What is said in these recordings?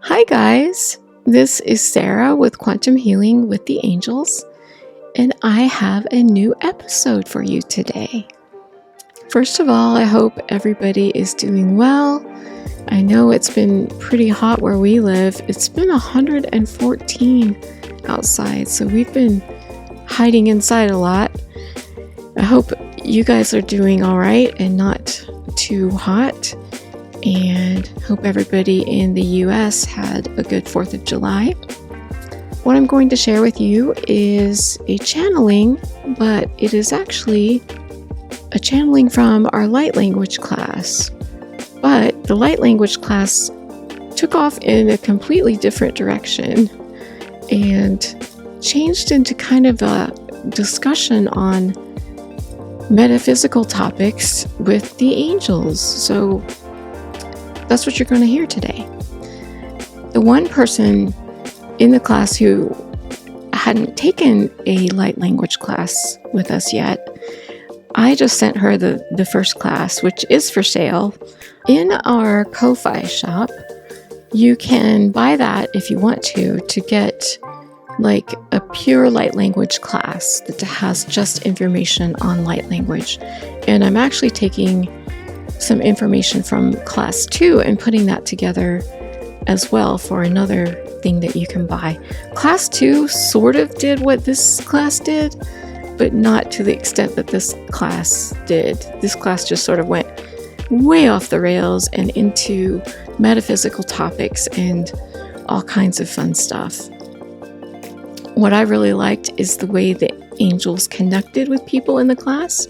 Hi guys, this is Sarah with Quantum Healing with the Angels, and I have a new episode for you today. First of all, I hope everybody is doing well. I know it's been pretty hot where we live. It's been 114 outside, so we've been hiding inside a lot. I hope you guys are doing all right and not too hot. And hope everybody in the US had a good 4th of July. What I'm going to share with you is a channeling, but it is actually a channeling from our light language class. But the light language class took off in a completely different direction and changed into kind of a discussion on metaphysical topics with the angels. So that's what you're going to hear today. The one person in the class who hadn't taken a light language class with us yet, I just sent her the first class, which is for sale in our Ko-Fi shop. You can buy that if you want to get like a pure light language class that has just information on light language. And I'm actually taking some information from class 2 and putting that together as well for another thing that you can buy. Class 2 sort of did what this class did, but not to the extent that this class did. This class just sort of went way off the rails and into metaphysical topics and all kinds of fun stuff. What I really liked is the way the angels connected with people in the class.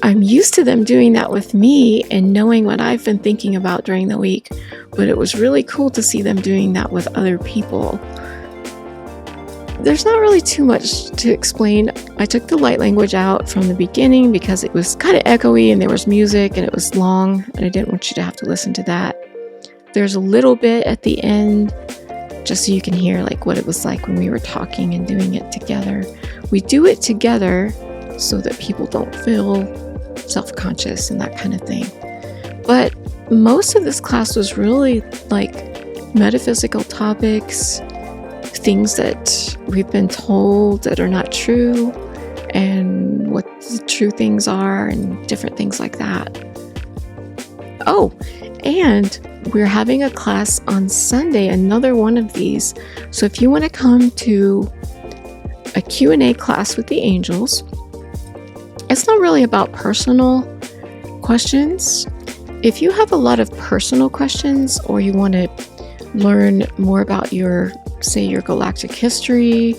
I'm used to them doing that with me and knowing what I've been thinking about during the week, but it was really cool to see them doing that with other people. There's not really too much to explain. I took the light language out from the beginning because it was kind of echoey and there was music and it was long and I didn't want you to have to listen to that. There's a little bit at the end just so you can hear like what it was like when we were talking and doing it together. We do it together so that people don't feel self-conscious and that kind of thing. But most of this class was really like metaphysical topics, things that we've been told that are not true, and what the true things are, and different things like that. Oh, and we're having a class on Sunday, another one of these. So if you want to come to a Q&A class with the angels, it's not really about personal questions. If you have a lot of personal questions or you want to learn more about your galactic history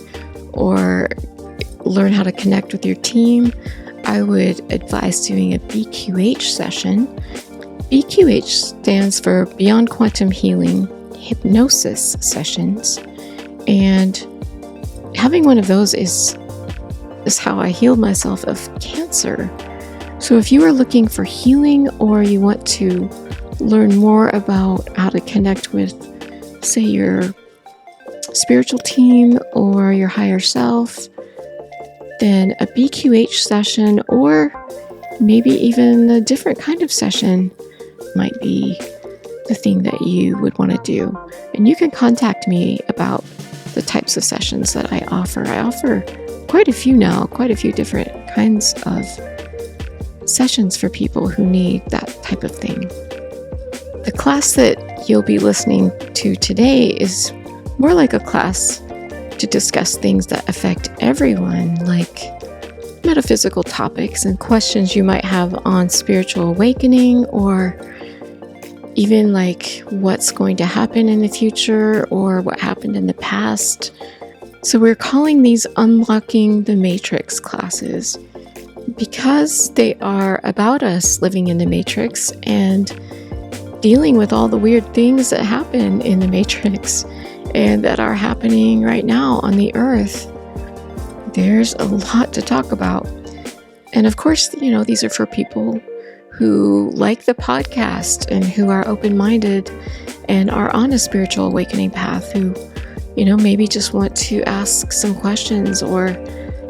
or learn how to connect with your team, I would advise doing a BQH session. BQH stands for Beyond Quantum Healing Hypnosis Sessions. And having one of those is how I healed myself of cancer. So if you are looking for healing or you want to learn more about how to connect with, say, your spiritual team or your higher self, then a BQH session or maybe even a different kind of session might be the thing that you would want to do. And you can contact me about the types of sessions that I offer. I offer quite a few different kinds of sessions for people who need that type of thing. The class that you'll be listening to today is more like a class to discuss things that affect everyone, like metaphysical topics and questions you might have on spiritual awakening, or even like what's going to happen in the future or what happened in the past. So we're calling these Unlocking the Matrix classes because they are about us living in the Matrix and dealing with all the weird things that happen in the Matrix and that are happening right now on the earth. There's a lot to talk about. And of course, these are for people who like the podcast and who are open-minded and are on a spiritual awakening path, who maybe just want to ask some questions or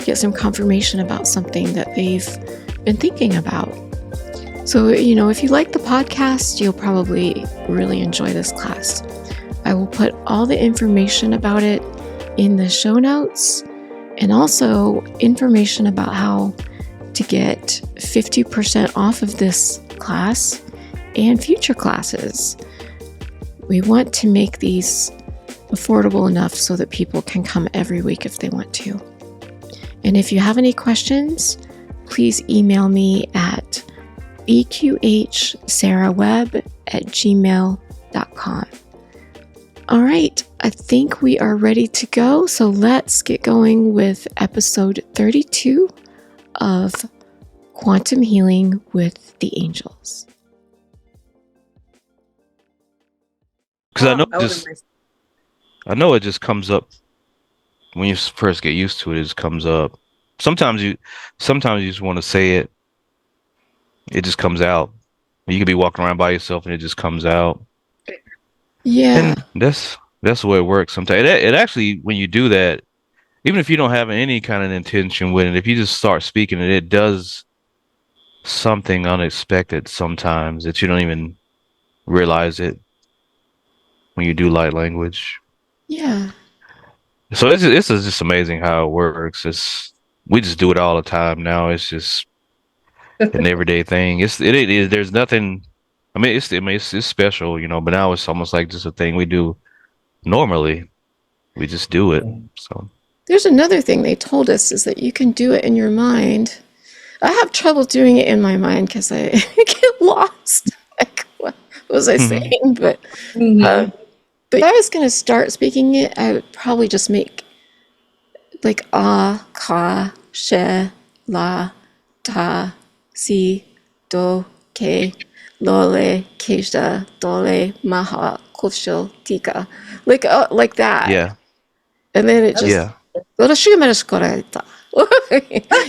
get some confirmation about something that they've been thinking about. So, if you like the podcast, you'll probably really enjoy this class. I will put all the information about it in the show notes, and also information about how to get 50% off of this class and future classes. We want to make these affordable enough so that people can come every week if they want to. And if you have any questions, please email me at bqhsarahwebb@gmail.com. All right, I think we are ready to go, so let's get going with episode 32 of Quantum Healing with the Angels. Because I know it just comes up when you first get used to it. It just comes up. Sometimes you just want to say it. It just comes out. You could be walking around by yourself and it just comes out. Yeah. And that's the way it works sometimes. It actually, when you do that, even if you don't have any kind of intention with it, if you just start speaking it, it does something unexpected sometimes that you don't even realize it when you do light language. Yeah. So it's just amazing how it works. We just do it all the time now. It's just an everyday thing. There's nothing. I mean, it's special, but now it's almost like just a thing we do normally. We just do it. So there's another thing they told us is that you can do it in your mind. I have trouble doing it in my mind because I get lost. Like, what was I saying? But if I was going to start speaking it, I would probably just make like ka, she, la, ta, si, do, ke, lole, keisha, dole, maha, kosho, tika. Like that. yeah. And then it just... Yeah.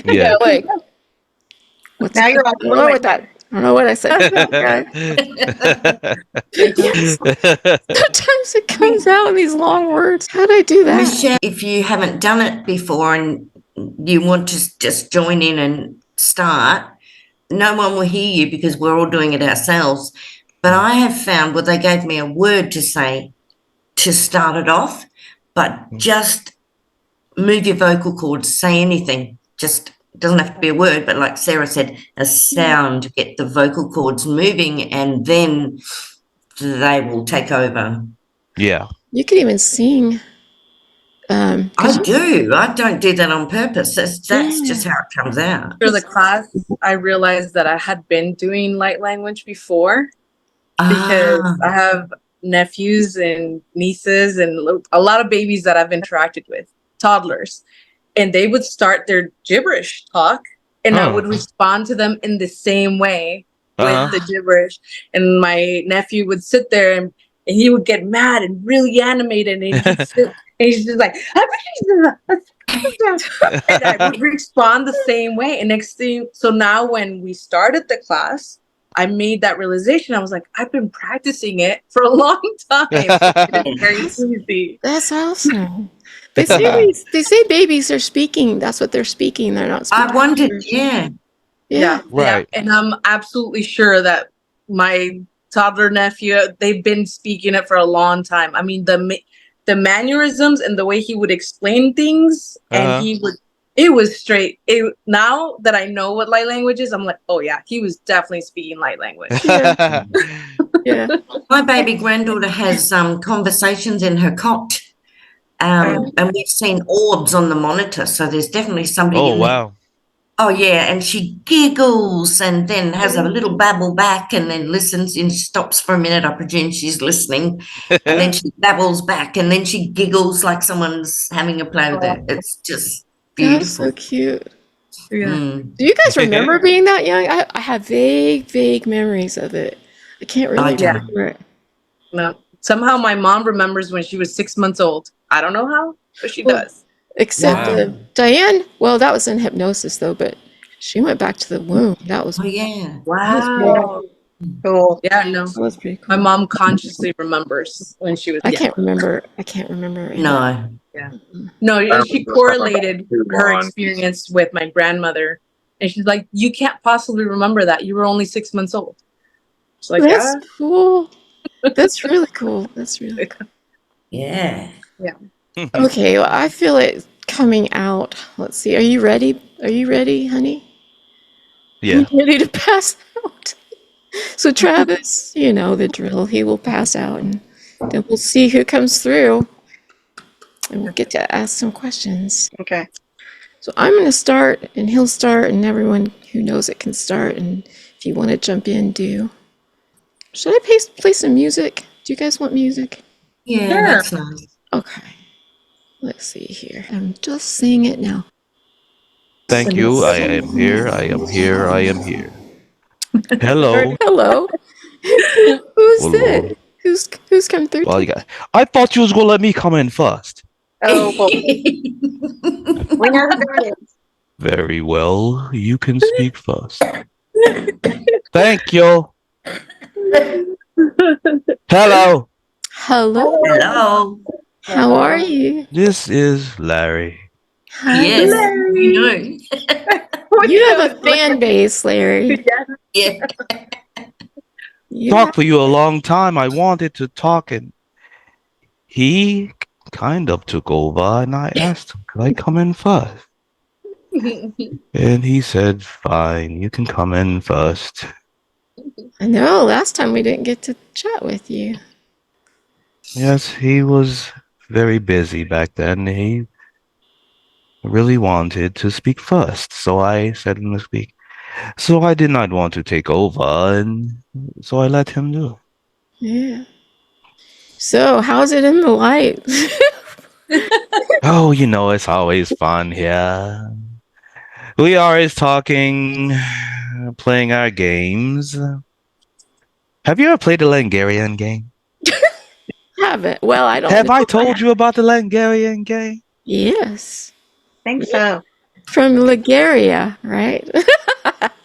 Yeah, like... Now you're all... I don't know what that... I don't know what I said. Yes. Sometimes it comes out in these long words. How do I do that? Michelle, if you haven't done it before and you want to just join in and start, no one will hear you because we're all doing it ourselves. But I have found, they gave me a word to say to start it off, but just move your vocal cords, say anything. Just doesn't have to be a word, but like Sarah said, a sound to get the vocal cords moving, and then they will take over. Yeah. You could even sing. I do. I don't do that on purpose. That's just how it comes out. For the class, I realized that I had been doing light language before because I have nephews and nieces and a lot of babies that I've interacted with, toddlers, and they would start their gibberish talk, and I would respond to them in the same way with the gibberish. And my nephew would sit there and he would get mad and really animated, and he'd sit, and he's just like, and I would respond the same way. And next thing, so now when we started the class, I made that realization. I was like, I've been practicing it for a long time. It's very easy. That's awesome. They say babies are speaking. That's what they're speaking. They're not speaking. I wondered, yeah. Right. And I'm absolutely sure that my toddler nephew, they've been speaking it for a long time. I mean, the mannerisms and the way he would explain things, and it was straight. Now that I know what light language is, I'm like, oh yeah, he was definitely speaking light language. Yeah. My baby granddaughter has conversations in her cot. And we've seen orbs on the monitor, so there's definitely somebody in there. Wow. Oh, yeah, and she giggles and then has a little babble back and then listens and stops for a minute. I presume she's listening. And then she babbles back and then she giggles like someone's having a play with it. It's just beautiful. That's so cute. Yeah. Do you guys remember being that young? I have vague memories of it. I can't really remember it. No. Somehow my mom remembers when she was 6 months old. I don't know how, but she does. Except Diane, well, that was in hypnosis though, but she went back to the womb. That was Wow. Cool. Yeah, no. That was pretty cool. My mom consciously remembers when she was I can't remember. No. Yeah. No, she correlated her experience with my grandmother And she's like, you can't possibly remember that. You were only 6 months old. It's like, That's cool. That's really cool. That's really cool. Yeah. Okay, well, I feel it coming out. Let's see. Are you ready? Are you ready, honey? Yeah. You ready to pass out? So Travis, you know the drill. He will pass out, and then we'll see who comes through, and we'll get to ask some questions. Okay. So I'm going to start, and he'll start, and everyone who knows it can start. And if you want to jump in, do. Should I play some music? Do you guys want music? Yeah, Sure. that's nice. Okay. Let's see here. I'm just saying it now. Thank you. I am here. I am here. I am here. Hello. Hello. Who's this? Who's come through? Well, you got. I thought you was gonna let me come in first. Oh, well, We know who that is. Very well. You can speak first. Thank you. Hello. Hello. Hello. How are you? This is Larry. Hi. Yes, you know. You have a fan base, Larry. Yeah. Yeah. Talked for you a long time. I wanted to talk, and he kind of took over. And I asked him, "Could I come in first?" And he said, "Fine, you can come in first." I know. Last time we didn't get to chat with you. Yes, he was very busy back then. He really wanted to speak first, so I said him to speak. So I did not want to take over, and so I let him do it. Yeah. So, how's it in the light? Oh, you know, it's always fun here. We are always talking, playing our games. Have you ever played the Langarian game? Haven't. Well, I don't Have know. I told you about the Langarian game? Yes. Think so. From Liguria, right?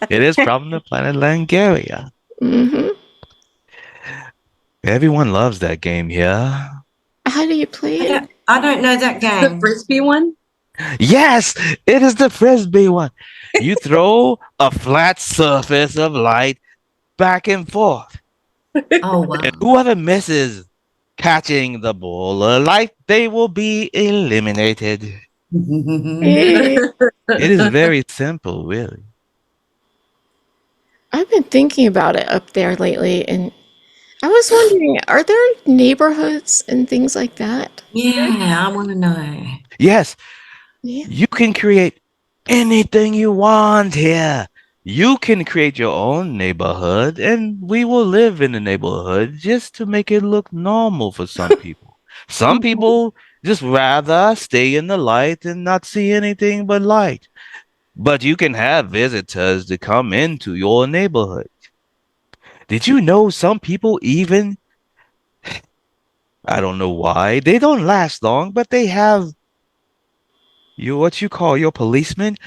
It is from the planet Langaria. Mm-hmm. Everyone loves that game here. How do you play it? I don't know that the game. frisbee one? Yes, it is the Frisbee one. You throw a flat surface of light back and forth. Oh, wow. And whoever misses catching the ball of light, they will be eliminated. Hey, It is very simple, really. I've been thinking about it up there lately, and I was wondering, are there neighborhoods and things like that? Yeah, I want to know. Yes, Yeah. you can create anything you want here. You can create your own neighborhood, and we will live in the neighborhood just to make it look normal for some people. Some people just rather stay in the light and not see anything but light. But you can have visitors to come into your neighborhood. Did you know some people even, I don't know why, they don't last long, but they have what you call your policeman?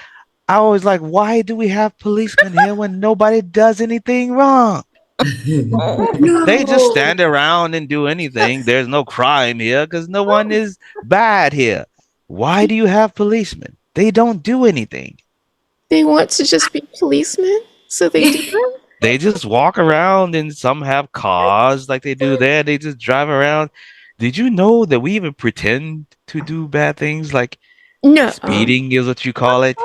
I was like, why do we have policemen here when nobody does anything wrong? They just stand around and do anything. There's no crime here because no one is bad here. Why do you have policemen? They don't do anything. They want to just be policemen, so they do that? They just walk around, and some have cars like they do there. They just drive around. Did you know that we even pretend to do bad things like No. speeding is what you call it?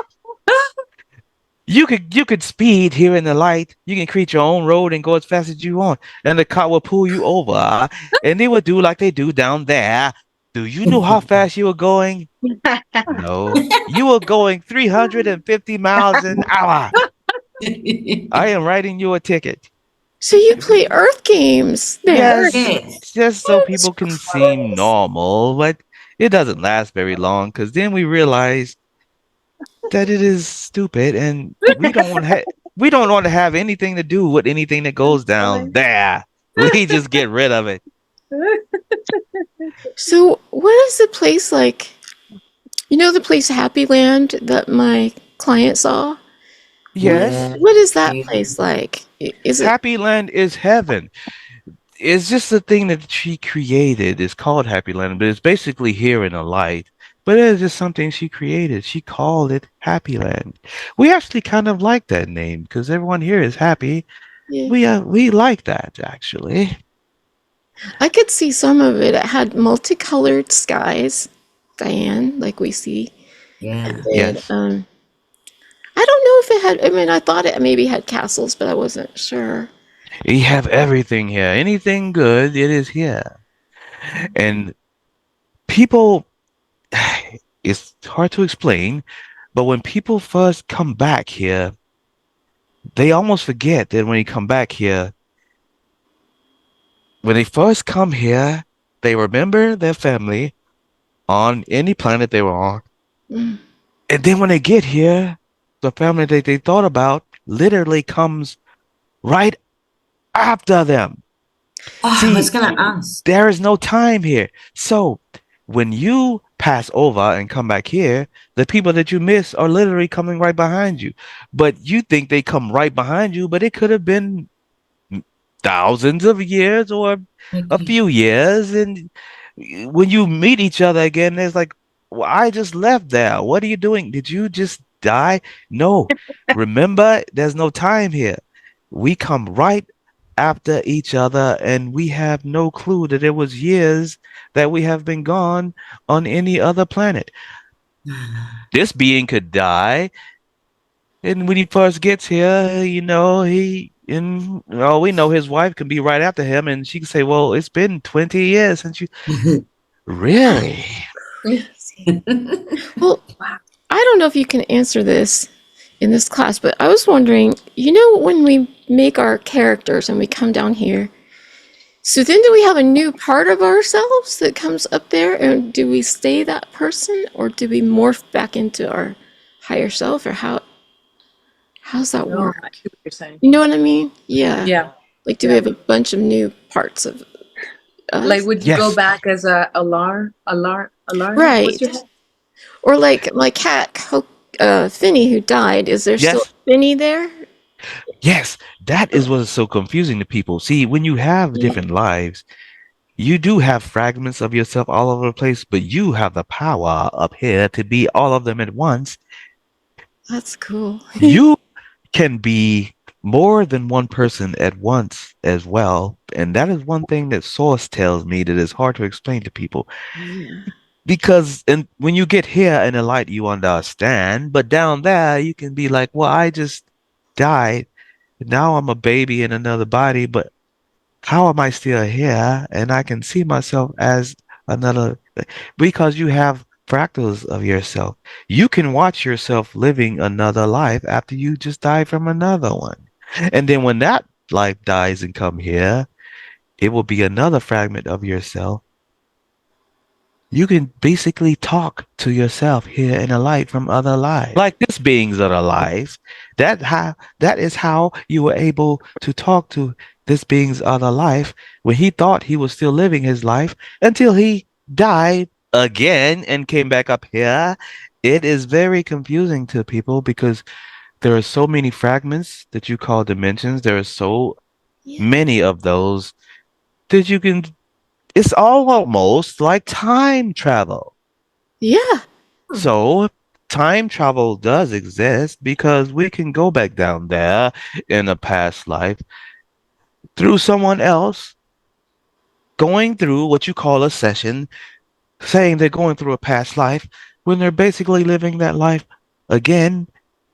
You could speed here in the light. You can create your own road and go as fast as you want, and the car will pull you over, and they will do like they do down there. Do you know how fast you were going? No, you were going 350 miles an hour. I am writing you a ticket. So you play Earth games there? Yes, Yes. just so people can seem normal, but it doesn't last very long because then we realize that it is stupid, and we don't want to have anything to do with anything that goes down there. We just get rid of it. So what is the place like? You know the place Happy Land that my client saw? Yes, What is that place like? Is it Happy Land is heaven. It's just the thing that she created. It's called Happy Land, but it's basically here in the light. but it is just something she created. She called it Happy Land. We actually kind of like that name because everyone here is happy. Yeah. We like that actually. I could see some of it. It had multicolored skies, Diane, like we see. Yeah. And Yes. I don't know if it had, I mean, I thought it maybe had castles, but I wasn't sure. We have everything here. Anything good, it is here. And people, it's hard to explain, but when people first come back here, they almost forget that when they come back here, when they first come here, they remember their family on any planet they were on. Mm. And then when they get here, the family that they thought about literally comes right after them. Oh, I was See, going to ask. there is no time here. So when you pass over and come back here, the people that you miss are literally coming right behind you. But you think they come right behind you, but it could have been thousands of years or a Okay. few years. And when you meet each other again, it's like, well, I just left there. What are you doing? Did you just die? No. Remember, there's no time here. We come right after each other, and we have no clue that it was years that we have been gone on any other planet. This being could die, and when he first gets here, we know his wife can be right after him, and she can say, "Well, it's been 20 years since you." Really? Well, I don't know if you can answer this in this class, but I was wondering, when we make our characters and we come down here, so then do we have a new part of ourselves that comes up there, and do we stay that person, or do we morph back into our higher self, or how's that No, work? I see what you're saying. You know what I mean? Yeah. Yeah. Like, do we have a bunch of new parts of us? Like, would you go Yes. back as a alarm? Right. What's your Or like my cat, Finny, who died. Is there still Yes. Finny there? Yes. That is what is so confusing to people. See, when you have Yeah. different lives, you do have fragments of yourself all over the place, but you have the power up here to be all of them at once. That's cool. You can be more than one person at once as well. And that is one thing that Source tells me that is hard to explain to people. Yeah. Because when you get here in the light, you understand. But down there, you can be like, well, I just died. Now I'm a baby in another body, but how am I still here? And I can see myself as another, because you have fractals of yourself. You can watch yourself living another life after you just died from another one. And then when that life dies and come here, it will be another fragment of yourself. You can basically talk to yourself here in a light from other lives. Like this being's other lives. That is how you were able to talk to this being's other life when he thought he was still living his life until he died again and came back up here. It is very confusing to people because there are so many fragments that you call dimensions. There are so Yeah. many of those that you can, it's almost like time travel. Yeah. So time travel does exist because we can go back down there in a past life through someone else going through what you call a session, saying they're going through a past life when they're basically living that life again,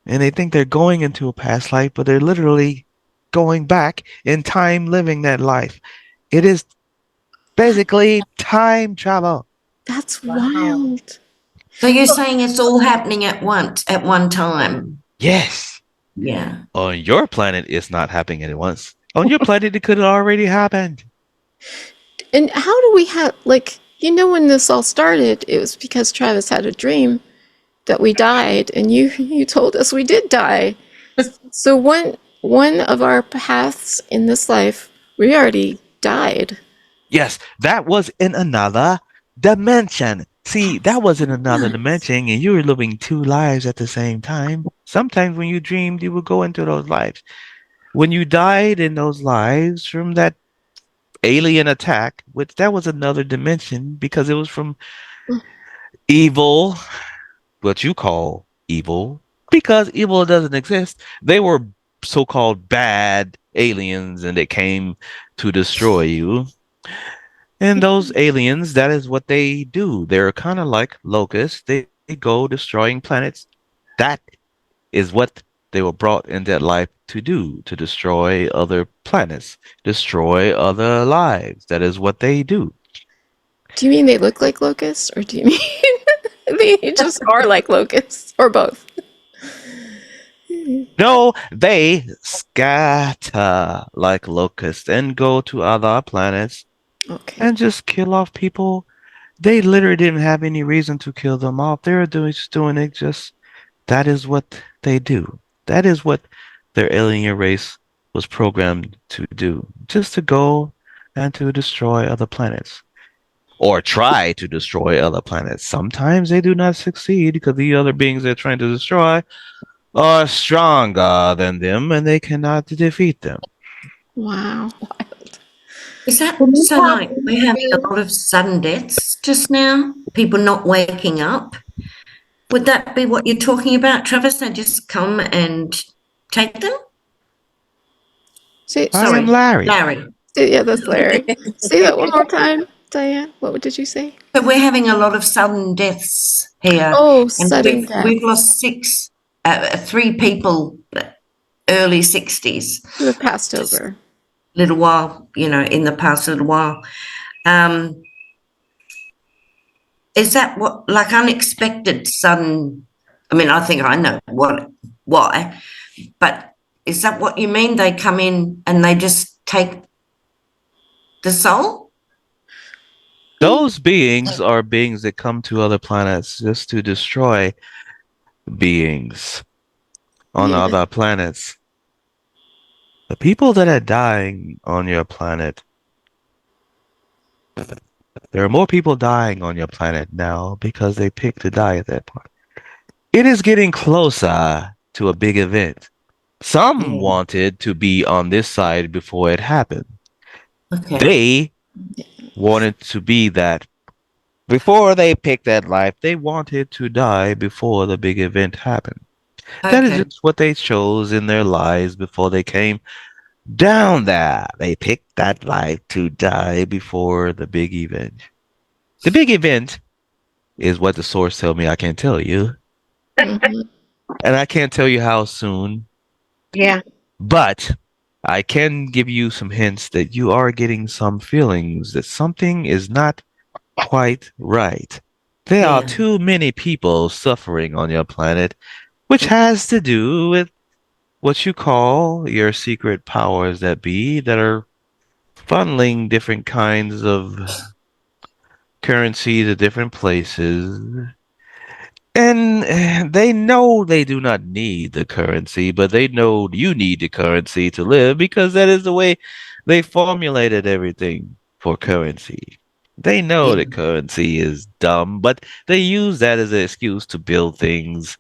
and they think they're going into a past life, but they're literally going back in time living that life. It is basically time travel. That's Wow. wild. So you're saying it's all happening at once, at one time? Yes. Yeah. On your planet, it's not happening at once. On your planet, it could have already happened. And how do we have, like, when this all started, it was because Travis had a dream that we died, and you told us we did die. So one of our paths in this life, we already died. Yes, that was in another dimension. See, that was in another dimension, and you were living two lives at the same time. Sometimes when you dreamed, you would go into those lives. When you died in those lives from that alien attack, which that was another dimension because it was from evil, what you call evil, because evil doesn't exist. They were so-called bad aliens and they came to destroy you. And those aliens, that is what they do. They're kind of like locusts. They go destroying planets. That is what they were brought into life to do, to destroy other planets, destroy other lives. That is what they do. Do you mean they look like locusts, or do you mean they just are like locusts, or both? No, they scatter like locusts and go to other planets Okay. and just kill off people. They literally didn't have any reason to kill them off. They were just doing it just that is what they do. That is what their alien race was programmed to do. Just to go and to destroy other planets. Or try to destroy other planets. Sometimes they do not succeed because the other beings they're trying to destroy are stronger than them and they cannot defeat them. Wow. Is that Can you so? tell Like we're having me- a lot of sudden deaths just now, people not waking up. Would that be what you're talking about, Travis? They just come and take them? Say, I am Larry. Larry. yeah, that's Larry. Say that one more time, Diane. What did you say? So we're having a lot of sudden deaths here. Oh, And sudden death. we've lost three people, early 60s, Who have passed Just- over. little while, in the past little while. Is that what, like unexpected sudden? I mean, I think I know why, but is that what you mean? They come in and they just take the soul? Those beings are beings that come to other planets just to destroy beings on Yeah. other planets. The people that are dying on your planet, there are more people dying on your planet now because they picked to die at that point. It is getting closer to a big event. Some wanted to be on this side before it happened. Okay. They wanted to be that. Before they picked that life, they wanted to die before the big event happened. That is Okay. just what they chose in their lives before they came down there. They picked that life to die before the big event. The big event is what the source tell me I can't tell you. Mhm. And I can't tell you how soon, Yeah. but I can give you some hints that you are getting some feelings that something is not quite right. There are Yeah. too many people suffering on your planet, which has to do with what you call your secret powers that be that are funneling different kinds of currency to different places. And they know they do not need the currency, but they know you need the currency to live because that is the way they formulated everything for currency. They know Yeah. that currency is dumb, but they use that as an excuse to build things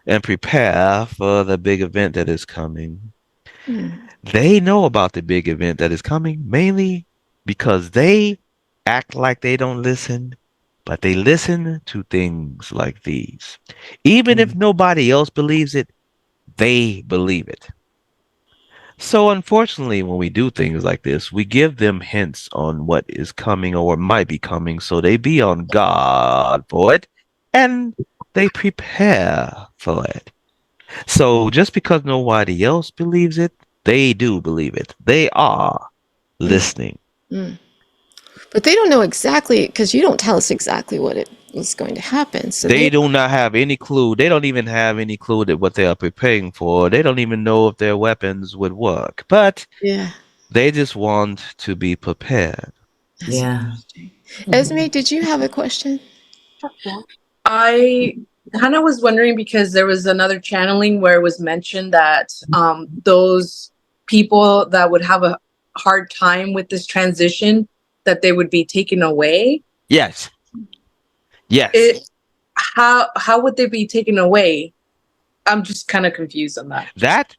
and prepare for the big event that is coming. Mm. They know about the big event that is coming mainly because they act like they don't listen, but they listen to things like these. Even if nobody else believes it, they believe it. So, unfortunately, when we do things like this, we give them hints on what is coming or might be coming, so they be on guard for it and they prepare for it. So, just because nobody else believes it, they do believe it. They are listening. Mm. But they don't know exactly, because you don't tell us exactly what it was going to happen. So They do not have any clue. They don't even have any clue that what they are preparing for. They don't even know if their weapons would work. But yeah. they just want to be prepared. That's Yeah. interesting. Esme, did you have a question? I kind of was wondering because there was another channeling where it was mentioned that those people that would have a hard time with this transition, that they would be taken away. Yes. Yes. How would they be taken away? I'm just kind of confused on that. That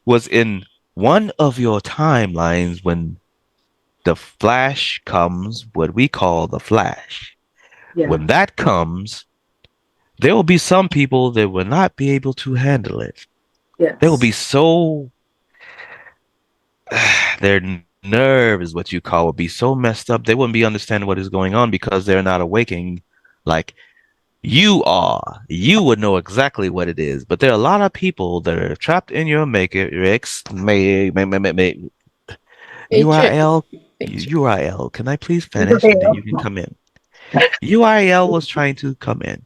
was in one of your timelines when the Flash comes, what we call the Flash. Yeah. When that comes, there will be some people that will not be able to handle it. Yes. They will be so their nerve is what you call would be so messed up they wouldn't be understanding what is going on because they're not awakening like you are. You would know exactly what it is. But there are a lot of people that are trapped in your matrix. URL. URL. Can I please finish and then you can come in? URL was trying to come in.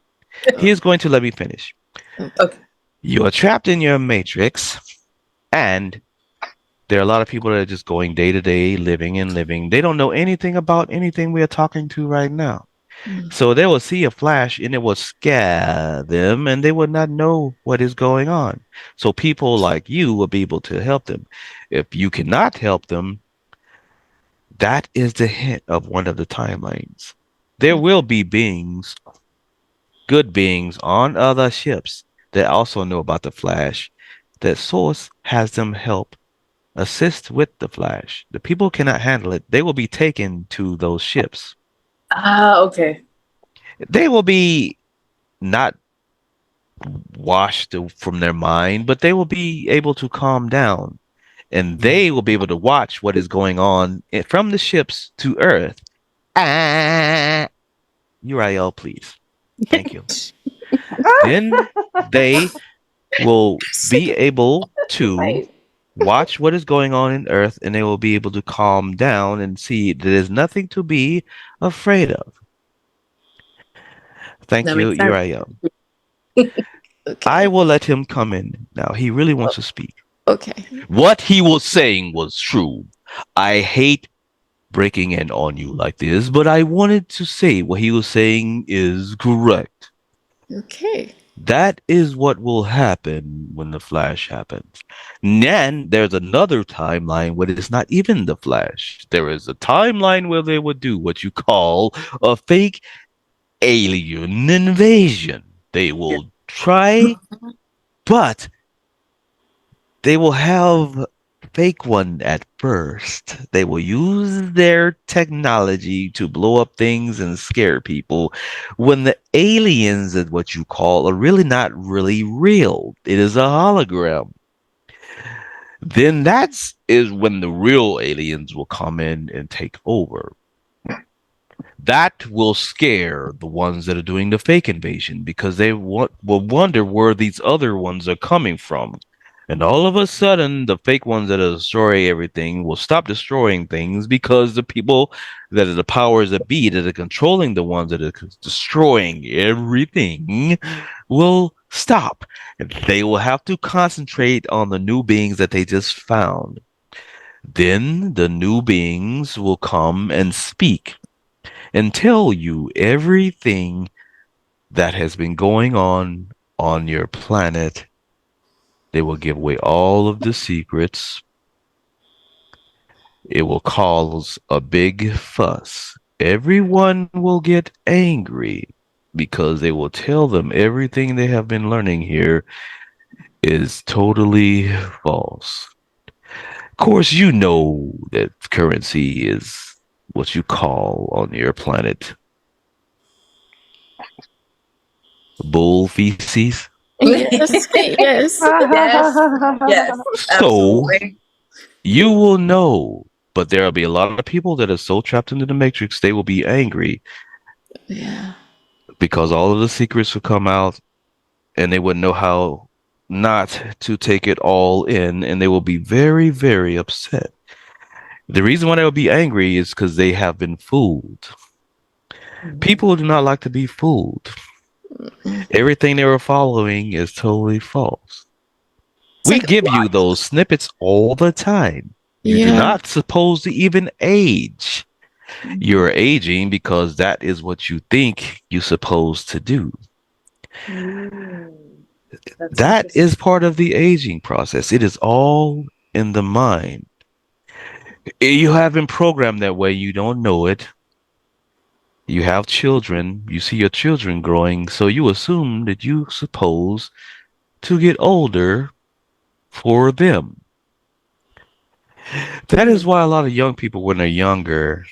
He is going to let me finish. Okay. You are trapped in your matrix, and there are a lot of people that are just going day to day, living and living. They don't know anything about anything we are talking to right now. So they will see a flash and it will scare them and they would not know what is going on. So people like you will be able to help them. If you cannot help them, that is the hint of one of the timelines. There will be beings, good beings on other ships that also know about the flash. That source has them help assist with the flash. The people cannot handle it. They will be taken to those ships. Okay. They will be not washed from their mind, but they will be able to calm down and they will be able to watch what is going on from the ships to Earth. Uriel, please. Thank you. Then they will be able to watch what is going on in Earth and they will be able to calm down and see that there's nothing to be afraid of. Thank That you, makes sense. Uriel. Okay. I will let him come in now. He really wants to speak. Okay. What he was saying was true. I hate breaking in on you like this, but I wanted to say what he was saying is correct. Okay. That is what will happen when the Flash happens. Then there's another timeline where it's not even the Flash. There is a timeline where they would do what you call a fake alien invasion. They will try, but they will have fake one at first. They will use their technology to blow up things and scare people. When the aliens, is what you call, are really not really real. It is a hologram. Then that's is when the real aliens will come in and take over. That will scare the ones that are doing the fake invasion because they will wonder where these other ones are coming from. And all of a sudden, the fake ones that are destroying everything will stop destroying things because the people that are the powers that be that are controlling the ones that are destroying everything will stop. And they will have to concentrate on the new beings that they just found. Then the new beings will come and speak and tell you everything that has been going on your planet. They will give away all of the secrets. It will cause a big fuss. Everyone will get angry because they will tell them everything they have been learning here is totally false. Of course, you know that currency is what you call on your planet bull feces. Yes. Yes. Yes. Yes. So Absolutely. you will know, but there will be a lot of people that are so trapped into the matrix, they will be angry Yeah. because all of the secrets will come out and they wouldn't know how not to take it all in and they will be very, very upset. The reason why they will be angry is because they have been fooled. People do not like to be fooled. Everything they were following is totally false. We like a give you those snippets all the time. You do Yeah. not supposed to even age. You're aging because that is what you think you're supposed to do. That's That interesting. is part of the aging process. It is all in the mind. You have been programmed that way. You don't know it. You have children. You see your children growing. So you assume that you're supposed to get older for them. That is why a lot of young people, when they're younger,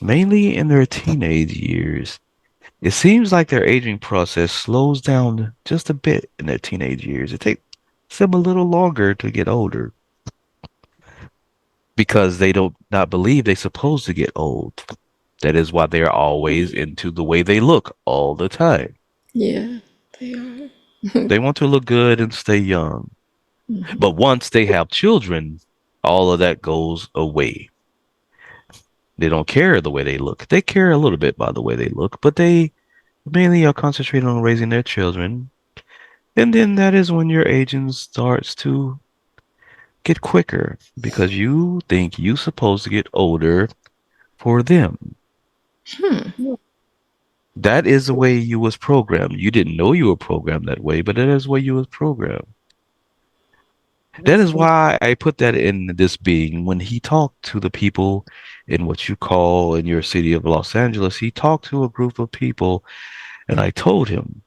mainly in their teenage years, It seems like their aging process slows down just a bit in their teenage years. It takes them a little longer to get older because they don't not believe they're supposed to get old. That is why they are always into the way they look all the time. Yeah, they are. They want to look good and stay young. Mhm. But once they have children, all of that goes away. They don't care the way they look. They care a little bit by the way they look, but they mainly are concentrating on raising their children. And then that is when your aging starts to get quicker because you think you're supposed to get older for them. Hmm. That is the way you was programmed. You didn't know you were programmed that way, but that is the way you was programmed. That is why I put that in this being. When he talked to the people in what you call in your city of Los Angeles, he talked to a group of people, and I told him,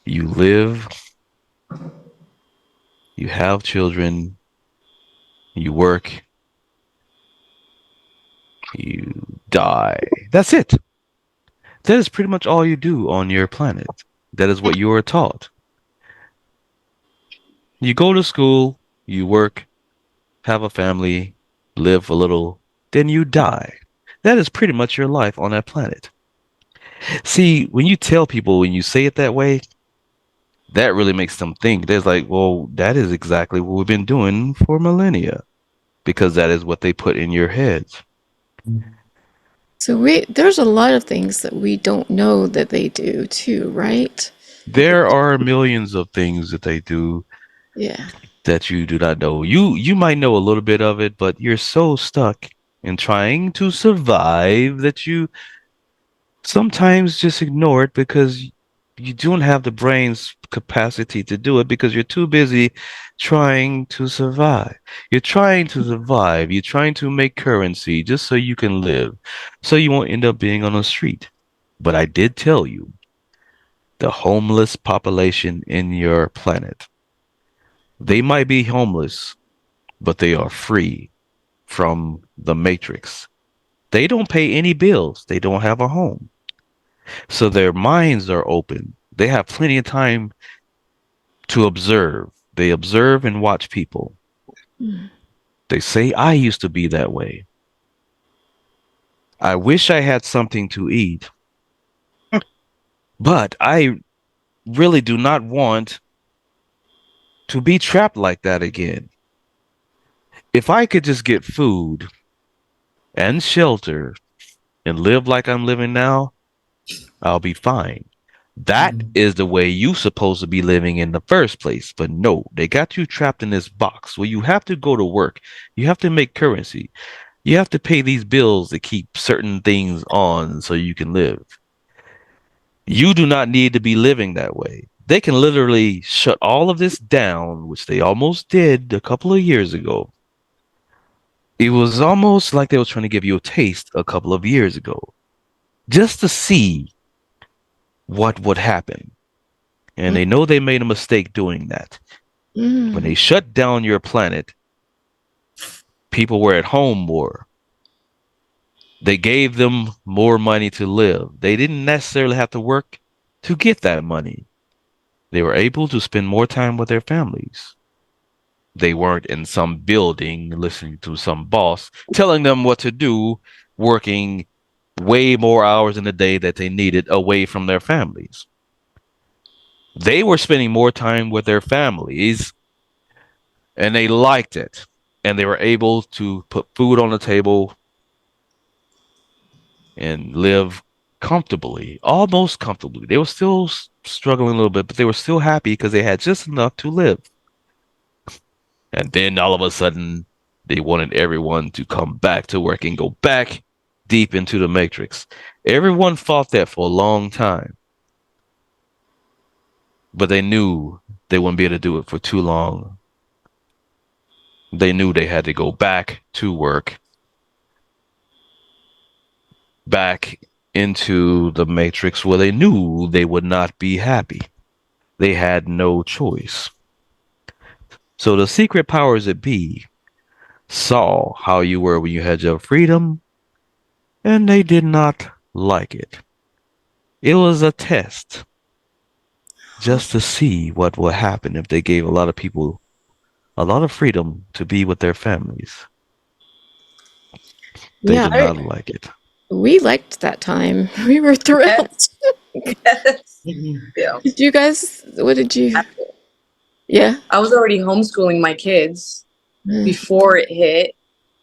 you live, you have children, you work, you die. That's it. That is pretty much all you do on your planet. That is what you are taught. You go to school, you work, have a family, live a little, then you die. That is pretty much your life on that planet. See, when you tell people, when you say it that way, that really makes them think. There's like, well, that is exactly what we've been doing for millennia because that is what they put in your heads. So there's a lot of things that we don't know that they do too, right? There are millions of things that they do Yeah. that you do not know. You might know a little bit of it, but you're so stuck in trying to survive that you sometimes just ignore it because you don't have the brain's capacity to do it because you're too busy trying to survive. You're trying to survive. You're trying to make currency just so you can live, so you won't end up being on the street. But I did tell you the homeless population in your planet. They might be homeless, but they are free from the matrix. They don't pay any bills. They don't have a home. So their minds are open. They have plenty of time to observe. They observe and watch people. Mm. They say, I used to be that way. I wish I had something to eat, but I really do not want to be trapped like that again. If I could just get food and shelter and live like I'm living now, I'll be fine. That is the way you supposed to be living in the first place. But no, they got you trapped in this box where you have to go to work. You have to make currency. You have to pay these bills to keep certain things on so you can live. You do not need to be living that way. They can literally shut all of this down, which they almost did a couple of years ago. It was almost like they were trying to give you a taste a couple of years ago, just to see what would happen. And they know they made a mistake doing that. When they shut down your planet, people were at home more. They gave them more money to live. They didn't necessarily have to work to get that money. They were able to spend more time with their families. They weren't in some building listening to some boss telling them what to do, working way more hours in the day that they needed away from their families. They were spending more time with their families and they liked it. And they were able to put food on the table and live comfortably, almost comfortably. They were still struggling a little bit, but they were still happy because they had just enough to live. And then all of a sudden, they wanted everyone to come back to work and go back deep into the matrix. Everyone fought that for a long time, but they knew they wouldn't be able to do it for too long. They knew they had to go back to work, back into the matrix where they knew they would not be happy. They had no choice. So the secret powers that be saw how you were when you had your freedom, and they did not like it. It was a test just to see what will happen if they gave a lot of people a lot of freedom to be with their families. They Yeah, did not like it. we liked that time. We were thrilled. Yes. Yeah. Yeah. Did you guys? What did you? Yeah. I was already homeschooling my kids Mm, before it hit.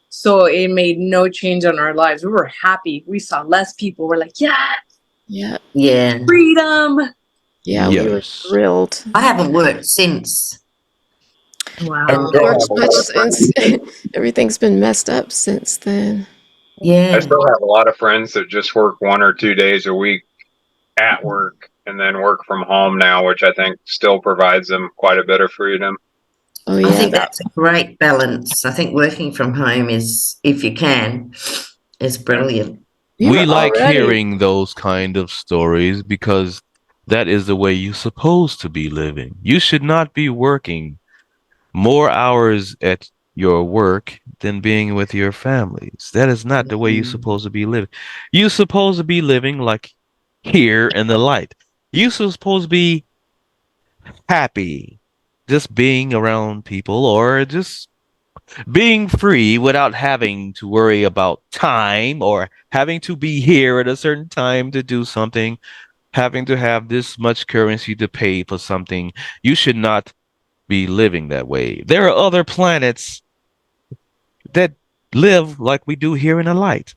So it made no change on our lives. We were happy. We saw less people. We're like, yeah, yeah. Yeah. freedom. Yeah. We were Yes. thrilled. I haven't worked since. Wow. And Worked much since everything's been messed up since then. I yeah. still have a lot of friends that just work 1 or 2 days a week at work and then work from home now, which I think still provides them quite a bit of freedom. Oh I yeah. think that's a great balance. I think working from home is, if you can, is brilliant. We We were like already. hearing those kind of stories because that is the way you're supposed to be living. You should not be working more hours at your work than being with your families. That is not the way you're supposed to be living. You're supposed to be living like here in the light. You're supposed to be happy just being around people or just being free without having to worry about time or having to be here at a certain time to do something, having to have this much currency to pay for something. You should not be living that way. There are other planets that live like we do here in the light.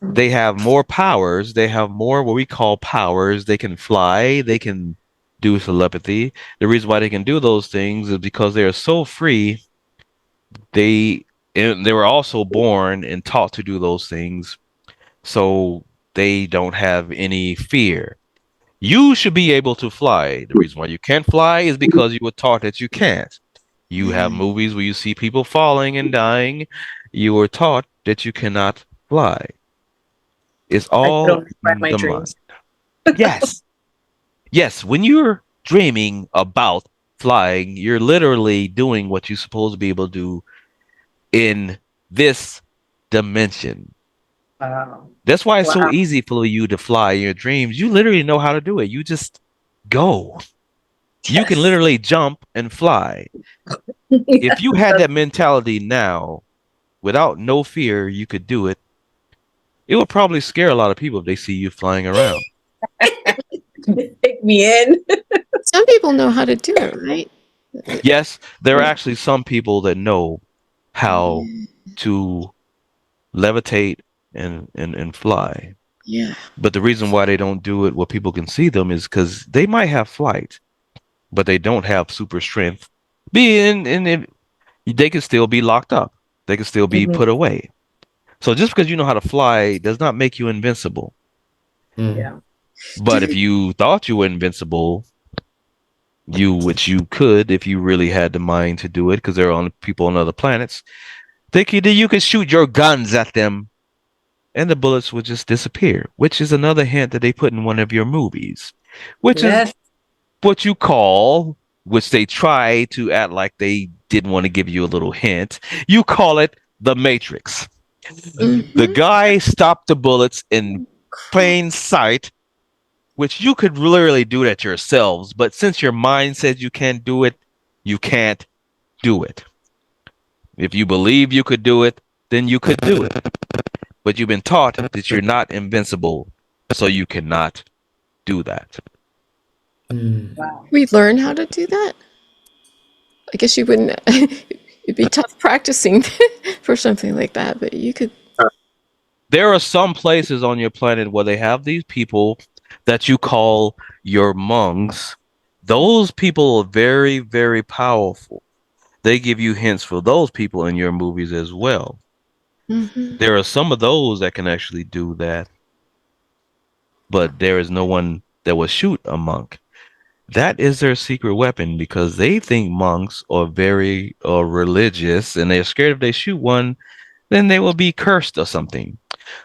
They have more powers. They have more what we call powers. They can fly. They can do telepathy. The reason why they can do those things is because they are so free. They they were also born and taught to do those things, so they don't have any fear. You should be able to fly. The reason why you can't fly is because you were taught that you can't. You have movies where you see people falling and dying. You were taught that you cannot fly. It's I could all only find in my the dreams. mind. Yes. Yes. When you're dreaming about flying, you're literally doing what you're supposed to be able to do in this dimension. Wow. That's why it's so Wow. easy for you to fly in your dreams. You literally know how to do it. You just go. You can Yes. literally jump and fly. If you had that mentality now, without no fear, you could do it. It would probably scare a lot of people if they see you flying around. Take me in. Some people know how to do it, right? Yes, there are actually some people that know how to levitate and fly. Yeah. But the reason why they don't do it where people can see them is because they might have flight, but they don't have super strength. They can still be locked up. They can still be put away. So just because you know how to fly does not make you invincible. Yeah. But if you thought you were invincible, which you could if you really had the mind to do it, because there are people on other planets, you could shoot your guns at them and the bullets would just disappear, which is another hint that they put in one of your movies, which is Yes. what you call, which they try to act like they didn't want to give you a little hint. You call it the Matrix. The guy stopped the bullets in plain sight, which you could literally do that yourselves. But since your mind says you can't do it, you can't do it. If you believe you could do it, then you could do it. But you've been taught that you're not invincible, so you cannot do that. Wow. We learn how to do that. I guess you wouldn't. It'd be tough practicing for something like that, but you could. There are some places on your planet where they have these people that you call your monks. Those people are very, very powerful. They give you hints for those people in your movies as well. Mhm. There are some of those that can actually do that, but there is no one that will shoot a monk. That is their secret weapon because they think monks are very religious and they're scared if they shoot one, then they will be cursed or something.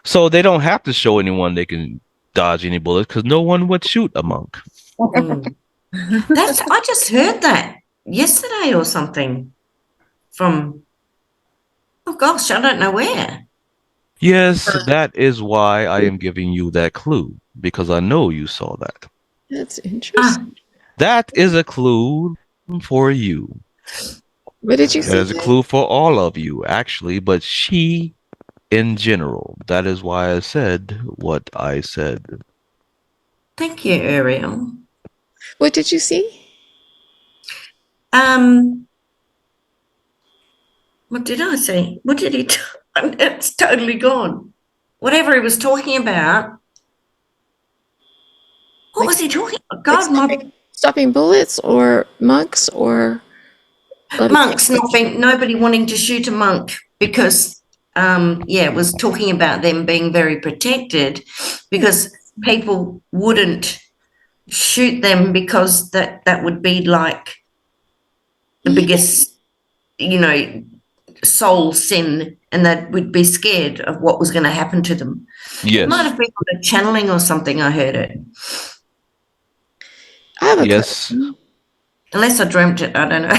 So they don't have to show anyone they can dodge any bullets because no one would shoot a monk. I just heard that yesterday or something from, oh gosh, I don't know where. Yes, that is why I am giving you that clue. because I know you saw that. That's interesting. That is a clue for you. What did you That is a say? clue for all of you, actually, but she in general. That is why I said what I said. Thank you, Uriel. What did you see? What did I say? What did he? It's totally gone. Whatever he was talking about. What Like- was he talking about? Like God, my stopping bullets or monks or monks. Nobody wanting to shoot a monk because, was talking about them being very protected because people wouldn't shoot them because that would be like the biggest, soul sin, and that would be scared of what was going to happen to them. Yes. It might have been a channeling or something. I heard it. I have a Yes. question. Unless I dreamt it, I don't know.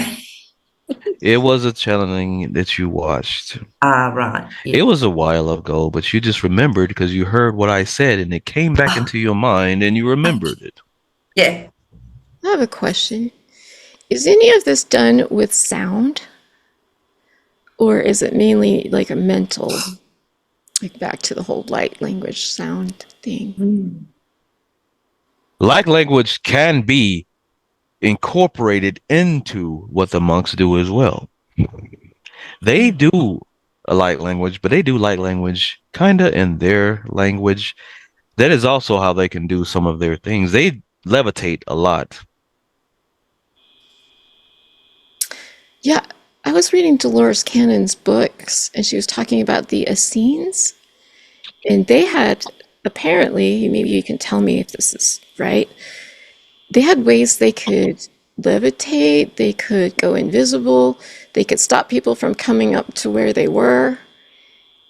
It was a channeling that you watched. Right. Yeah. It was a while ago, but you just remembered because you heard what I said and it came back into your mind and you remembered it. Yeah. I have a question. Is any of this done with sound? Or is it mainly like a mental, like back to the whole light language sound thing? Light language can be incorporated into what the monks do as well. They do a light language, but they do light language kind of in their language. That is also how they can do some of their things. They levitate a lot. Yeah, I was reading Dolores Cannon's books, and she was talking about the Essenes, and they had apparently, maybe you can tell me if this is right, they had ways they could levitate, they could go invisible, they could stop people from coming up to where they were.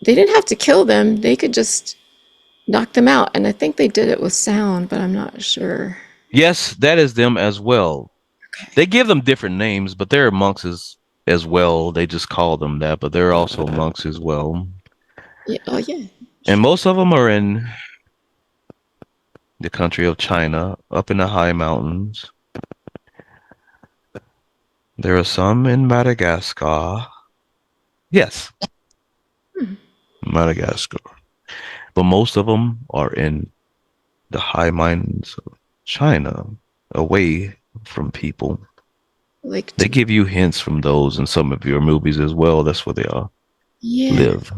They didn't have to kill them, they could just knock them out, and I think they did it with sound, but I'm not sure. Yes, that is them as well. They give them different names, but they're monks as well. They just call them that, but they're also monks as well. Yeah, oh yeah. And most of them are in the country of China, up in the high mountains. There are some in Madagascar. Yes, Madagascar. But most of them are in the high mountains of China, away from people. Like They give you hints from those in some of your movies as well. That's where they are. yeah. Live.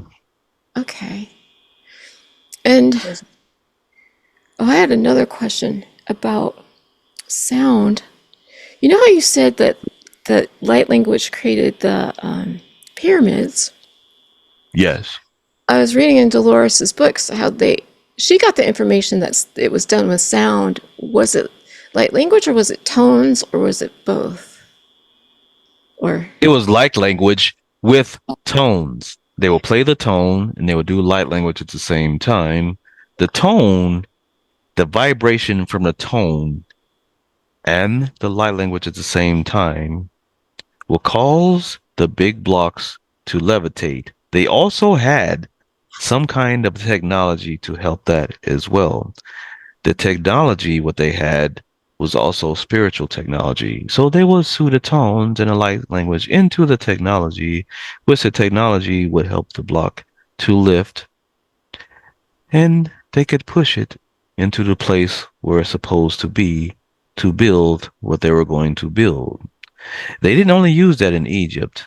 Okay. And I had another question about sound. You know how you said that the light language created the pyramids? Yes. I was reading in Dolores's books how she got the information that it was done with sound. Was it light language or was it tones or was it both? Or it was light language with tones. They will play the tone and they will do light language at the same time. The tone, the vibration from the tone and the light language at the same time will cause the big blocks to levitate. They also had some kind of technology to help that as well. The technology, what they had, was also spiritual technology. So they would suit the tones and the light language into the technology, which the technology would help the block to lift, and they could push it into the place where it's supposed to be to build what they were going to build. They didn't only use that in Egypt,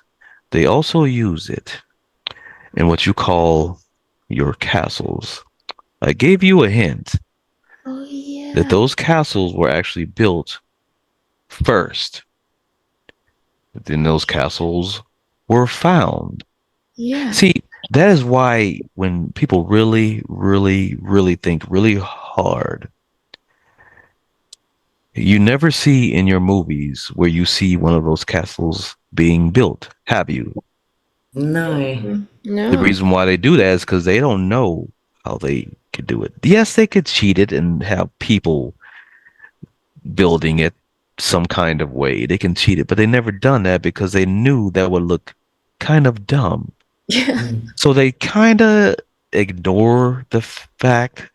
they also use it in what you call your castles. I gave you a hint that those castles were actually built first. Then those castles were found. yeah. See, that is why when people really, really, really think really hard, you never see in your movies where you see one of those castles being built, have you? No. No. The reason why they do that is because they don't know how they could do it. Yes, they could cheat it and have people building it some kind of way. They can cheat it, but they never done that because they knew that would look kind of dumb. Yeah. So they kind of ignore the fact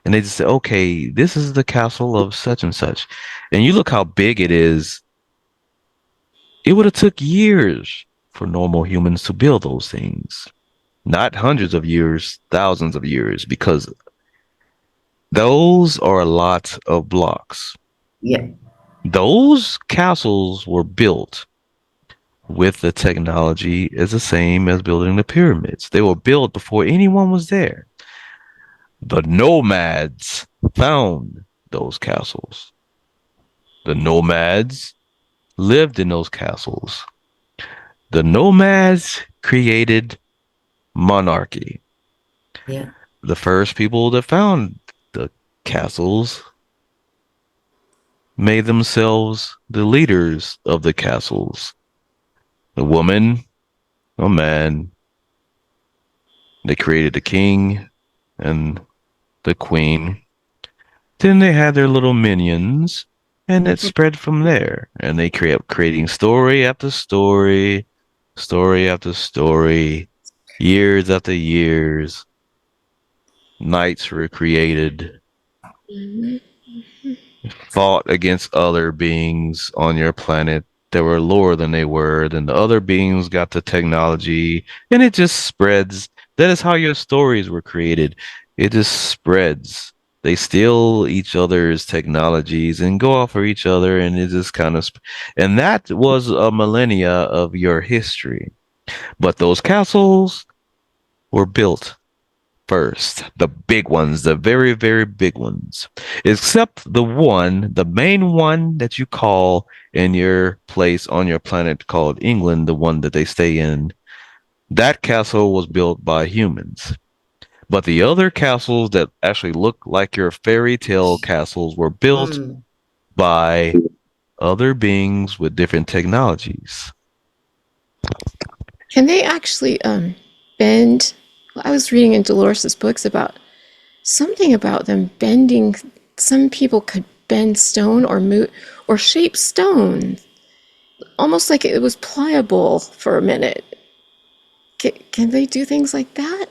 And they just say, okay, this is the castle of such and such. And you look how big it is. It would have took years for normal humans to build those things. Not hundreds of years, thousands of years, because those are a lot of blocks. Yeah. Those castles were built with the technology is the same as building the pyramids. They were built before anyone was there. The nomads found those castles. The nomads lived in those castles. The nomads created monarchy. Yeah. The first people that found the castles made themselves the leaders of the castles. The woman, a man, they created the king and the queen. Then they had their little minions, and it spread from there. And they kept creating story after story, story after story, years after years. Knights were created, Mhm. fought against other beings on your planet that were lower than they were. Then the other beings got the technology, and it just spreads. That is how your stories were created. It just spreads. They steal each other's technologies and go off for each other, and it just kind of. And that was a millennia of your history. But those castles were built first, the big ones, the very, very big ones, except the main one that you call in your place on your planet called England, the one that they stay in. That castle was built by humans. But the other castles that actually look like your fairy tale castles were built by other beings with different technologies. Can they actually bend? I was reading in Dolores's books about something about them bending. Some people could bend stone or move or shape stone, almost like it was pliable for a minute. Can they do things like that?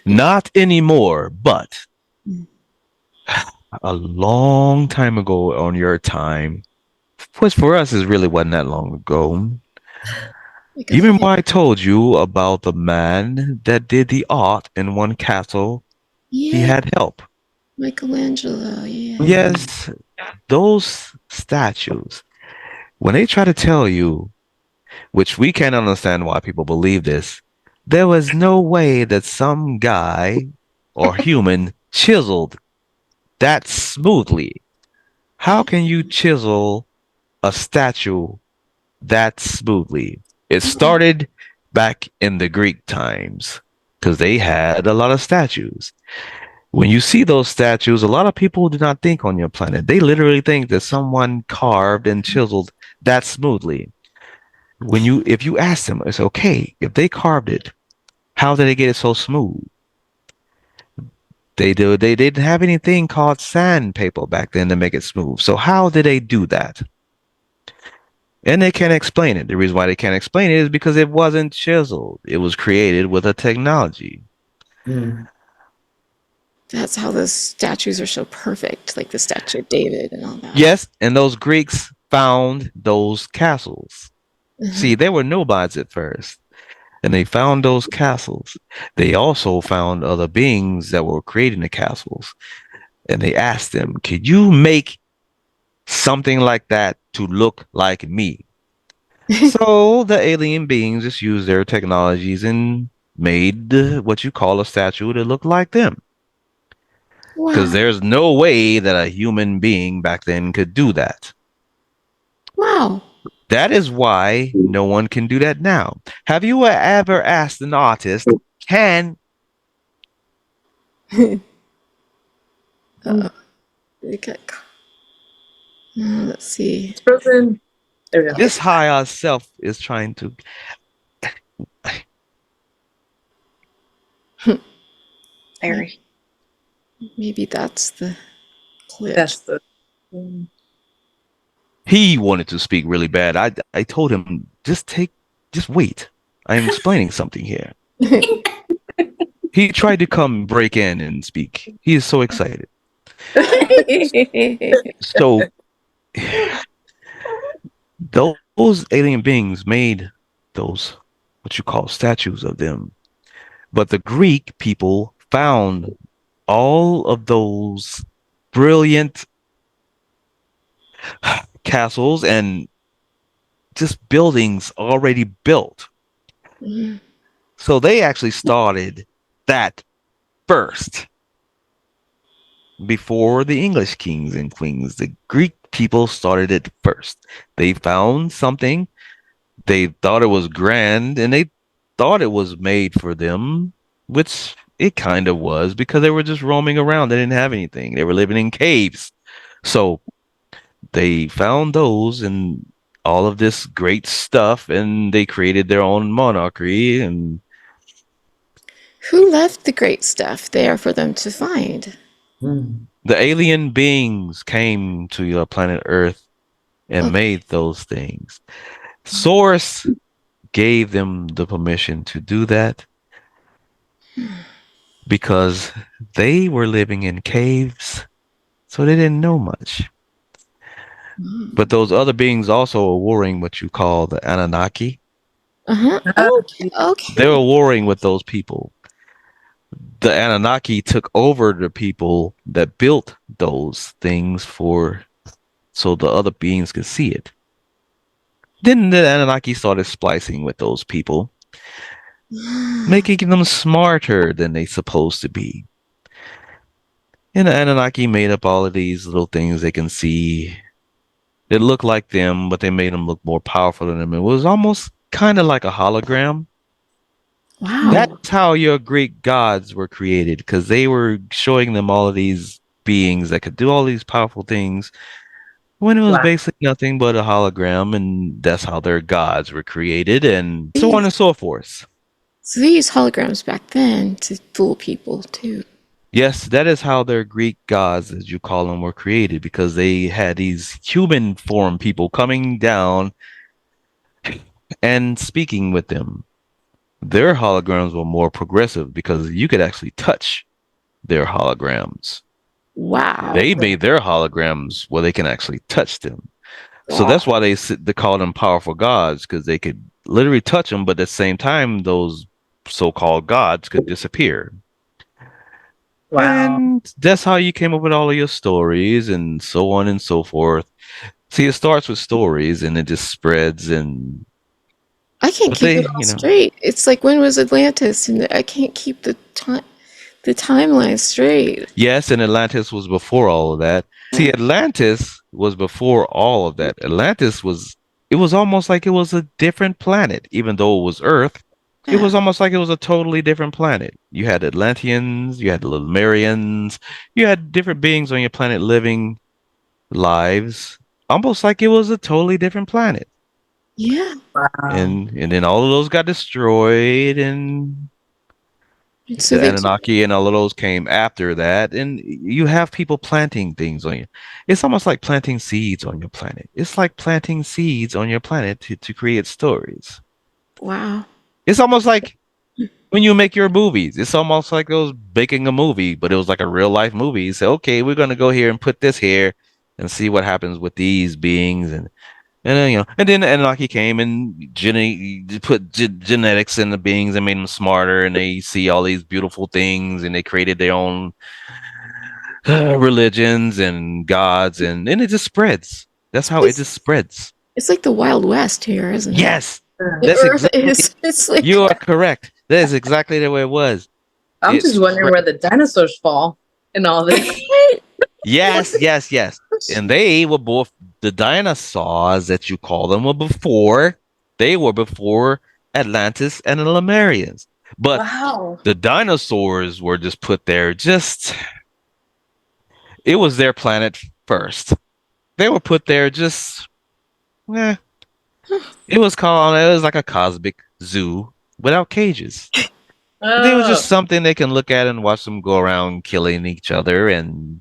Not anymore, but a long time ago on your time, which for us is really wasn't that long ago. Like You remember I told you about the man that did the art in one castle? He yeah, had help. Michaelangelo. Yeah. Yes, those statues. When they try to tell you, which we can't understand why people believe this, there was no way that some guy or human chiseled that smoothly. How can you chisel a statue that smoothly? It started back in the Greek times because they had a lot of statues. When you see those statues, a lot of people do not think on your planet. They literally think that someone carved and chiseled that smoothly. If you ask them, it's okay. If they carved it, how did they get it so smooth? They didn't have anything called sandpaper back then to make it smooth. So how did they do that? And they can't explain it. The reason why they can't explain it is because it wasn't chiseled. It was created with a technology. That's how those statues are so perfect, like the statue of David and all that. Yes, and those Greeks found those castles. See, Uh-huh. they were nomads at first, and they found those castles. They also found other beings that were creating the castles, and they asked them, "Could you make something like that to look like me?" So the alien beings just used their technologies and made what you call a statue to look like them. Because Wow. there's no way that a human being back then could do that. Wow. That is why no one can do that now. Have you ever asked an artist, can They got, let's see. Frozen. There we go. this higher self is trying to Very. Maybe that's the clip. That's the. he wanted to speak really bad. I told him just wait. I'm explaining something here. He tried to come break in and speak. He is so excited. So those alien beings made those what you call statues of them. But the Greek people found all of those brilliant castles and just buildings already built. Mhm. So they actually started that first before the English kings and queens. The Greek people started it first. They found something, they thought it was grand, and they thought it was made for them, which it kind of was because they were just roaming around. They didn't have anything. They were living in caves. So they found those and all of this great stuff, and they created their own monarchy. And Who left the great stuff there for them to find? the alien beings came to your planet Earth and Okay. made those things. Source gave them the permission to do that because they were living in caves, so they didn't know much. But those other beings also were warring what you call the Anunnaki. Uh-huh. Okay. Okay. They were warring with those people. The Anunnaki took over the people that built those things so the other beings could see it. Then the Anunnaki started splicing with those people, making them smarter than they supposed to be. And the Anunnaki made up all of these little things they can see. It looked like them, but they made them look more powerful than them. It was almost kind of like a hologram. Wow. That's how your Greek gods were created, because they were showing them all of these beings that could do all these powerful things when it was basically nothing but a hologram, and that's how their gods were created, and so on and so forth. So they used holograms back then to fool people too. Yes, that is how their Greek gods, as you call them, were created, because they had these human form people coming down and speaking with them. Their holograms were more progressive because you could actually touch their holograms. Wow. They made their holograms where they can actually touch them. So that's why they call them powerful gods, because they could literally touch them, but at the same time, those so-called gods could disappear. Wow. And that's how you came up with all of your stories and so on and so forth. See, it starts with stories and it just spreads, and I can't but keep they, it all you know, straight. It's like, when was Atlantis? And I can't keep the timeline straight. yes, and Atlantis was before all of that. See, Atlantis was before all of that. It was almost like it was a different planet, even though it was Earth. It was Yeah. almost like it was a totally different planet. You had Atlanteans, you had the Lemurians, you had different beings on your planet living lives, almost like it was a totally different planet. Yeah. And then all of those got destroyed, and And so the they Anunnaki and all of those came after that. And you have people planting things on you. It's almost like planting seeds on your planet. It's like planting seeds on your planet to create stories. wow. It's almost like when you make your movies. It's almost like it was making a movie, but it was like a real life movie. You say, okay, we're gonna go here and put this here and see what happens with these beings, and then, and then the Anunnaki came and put genetics in the beings and made them smarter, and they see all these beautiful things, and they created their own religions and gods, and it just spreads. That's how it just spreads. It's like the Wild West here, isn't it? Yes, The that's Earth exactly. is. It's like, You are correct. That is exactly the way it was. I'm It just wondering where the dinosaurs fall in all this. Yes, yes, yes. And they were both the dinosaurs that you call them were before. They were before Atlantis and the Lemurians. But Wow. the dinosaurs were just put there. It was their planet first. They were put there just. It was like a cosmic zoo without cages. They were just something they can look at and watch them go around killing each other, and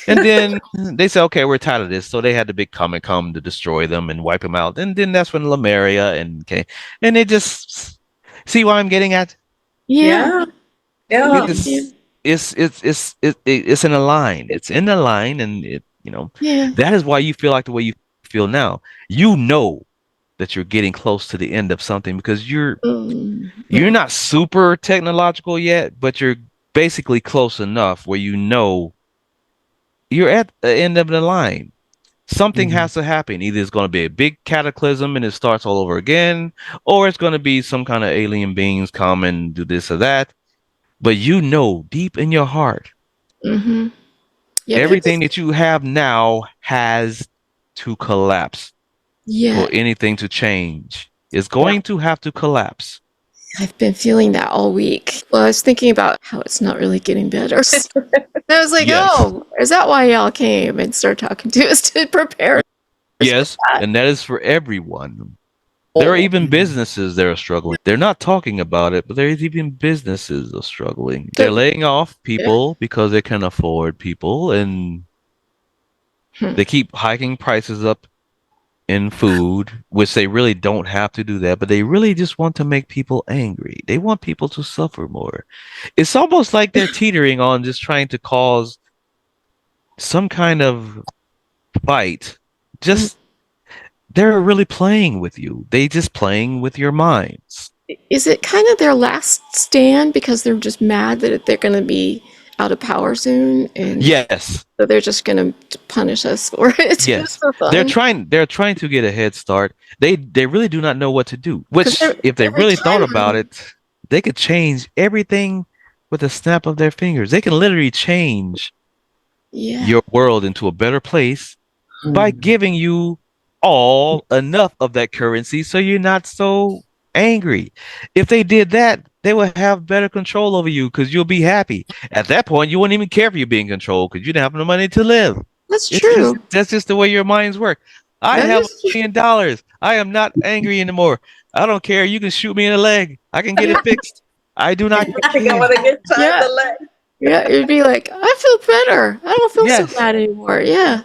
then they said, okay, we're tired of this. So they had the big comet come to destroy them and wipe them out. And then that's when Lemuria and they just see what I'm getting at? yeah. Yeah. It's in a line. It's in the line, and Yeah. that is why you feel like the way you feel now. You know that you're getting close to the end of something because you're not super technological yet, but you're basically close enough where you know you're at the end of the line. Something has to happen. Either it's going to be a big cataclysm and it starts all over again, or it's going to be some kind of alien beings come and do this or that. But you know deep in your heart, Mm-hmm. Yeah, everything that you have now has to collapse yeah. for anything to change. It's going to have to collapse. I've been feeling that all week. Well, I was thinking about how it's not really getting better. I was like, Yes. oh, is that why y'all came and started talking to us to prepare? Yes, and that is for everyone. There are even businesses that are struggling. They're not talking about it, but there's even businesses that are struggling. They're laying off people because they can afford people, and they keep hiking prices up in food, which they really don't have to do that, but they really just want to make people angry. They want people to suffer more. It's almost like they're teetering on just trying to cause some kind of fight. Just they're really playing with you. They just playing with your minds. Is it kind of their last stand because they're just mad that they're going to be out of power soon, and Yes. so they're just going to punish us for it? Yes. So fun. They're trying to get a head start. They really do not know what to do. Which if they really thought about it, they could change everything with a snap of their fingers. They can literally change your world into a better place by giving you all enough of that currency so you're not so angry. If they did that, they would have better control over you because you'll be happy. At that point, you wouldn't even care if you're being controlled because you don't have no money to live. That's true. That's just the way your minds work. I have $1 million. I am not angry anymore. I don't care. You can shoot me in the leg. I can get it fixed. I do not care. I want to get tied the leg. Yeah, it'd be like, I feel better. I don't feel so bad anymore. Yeah.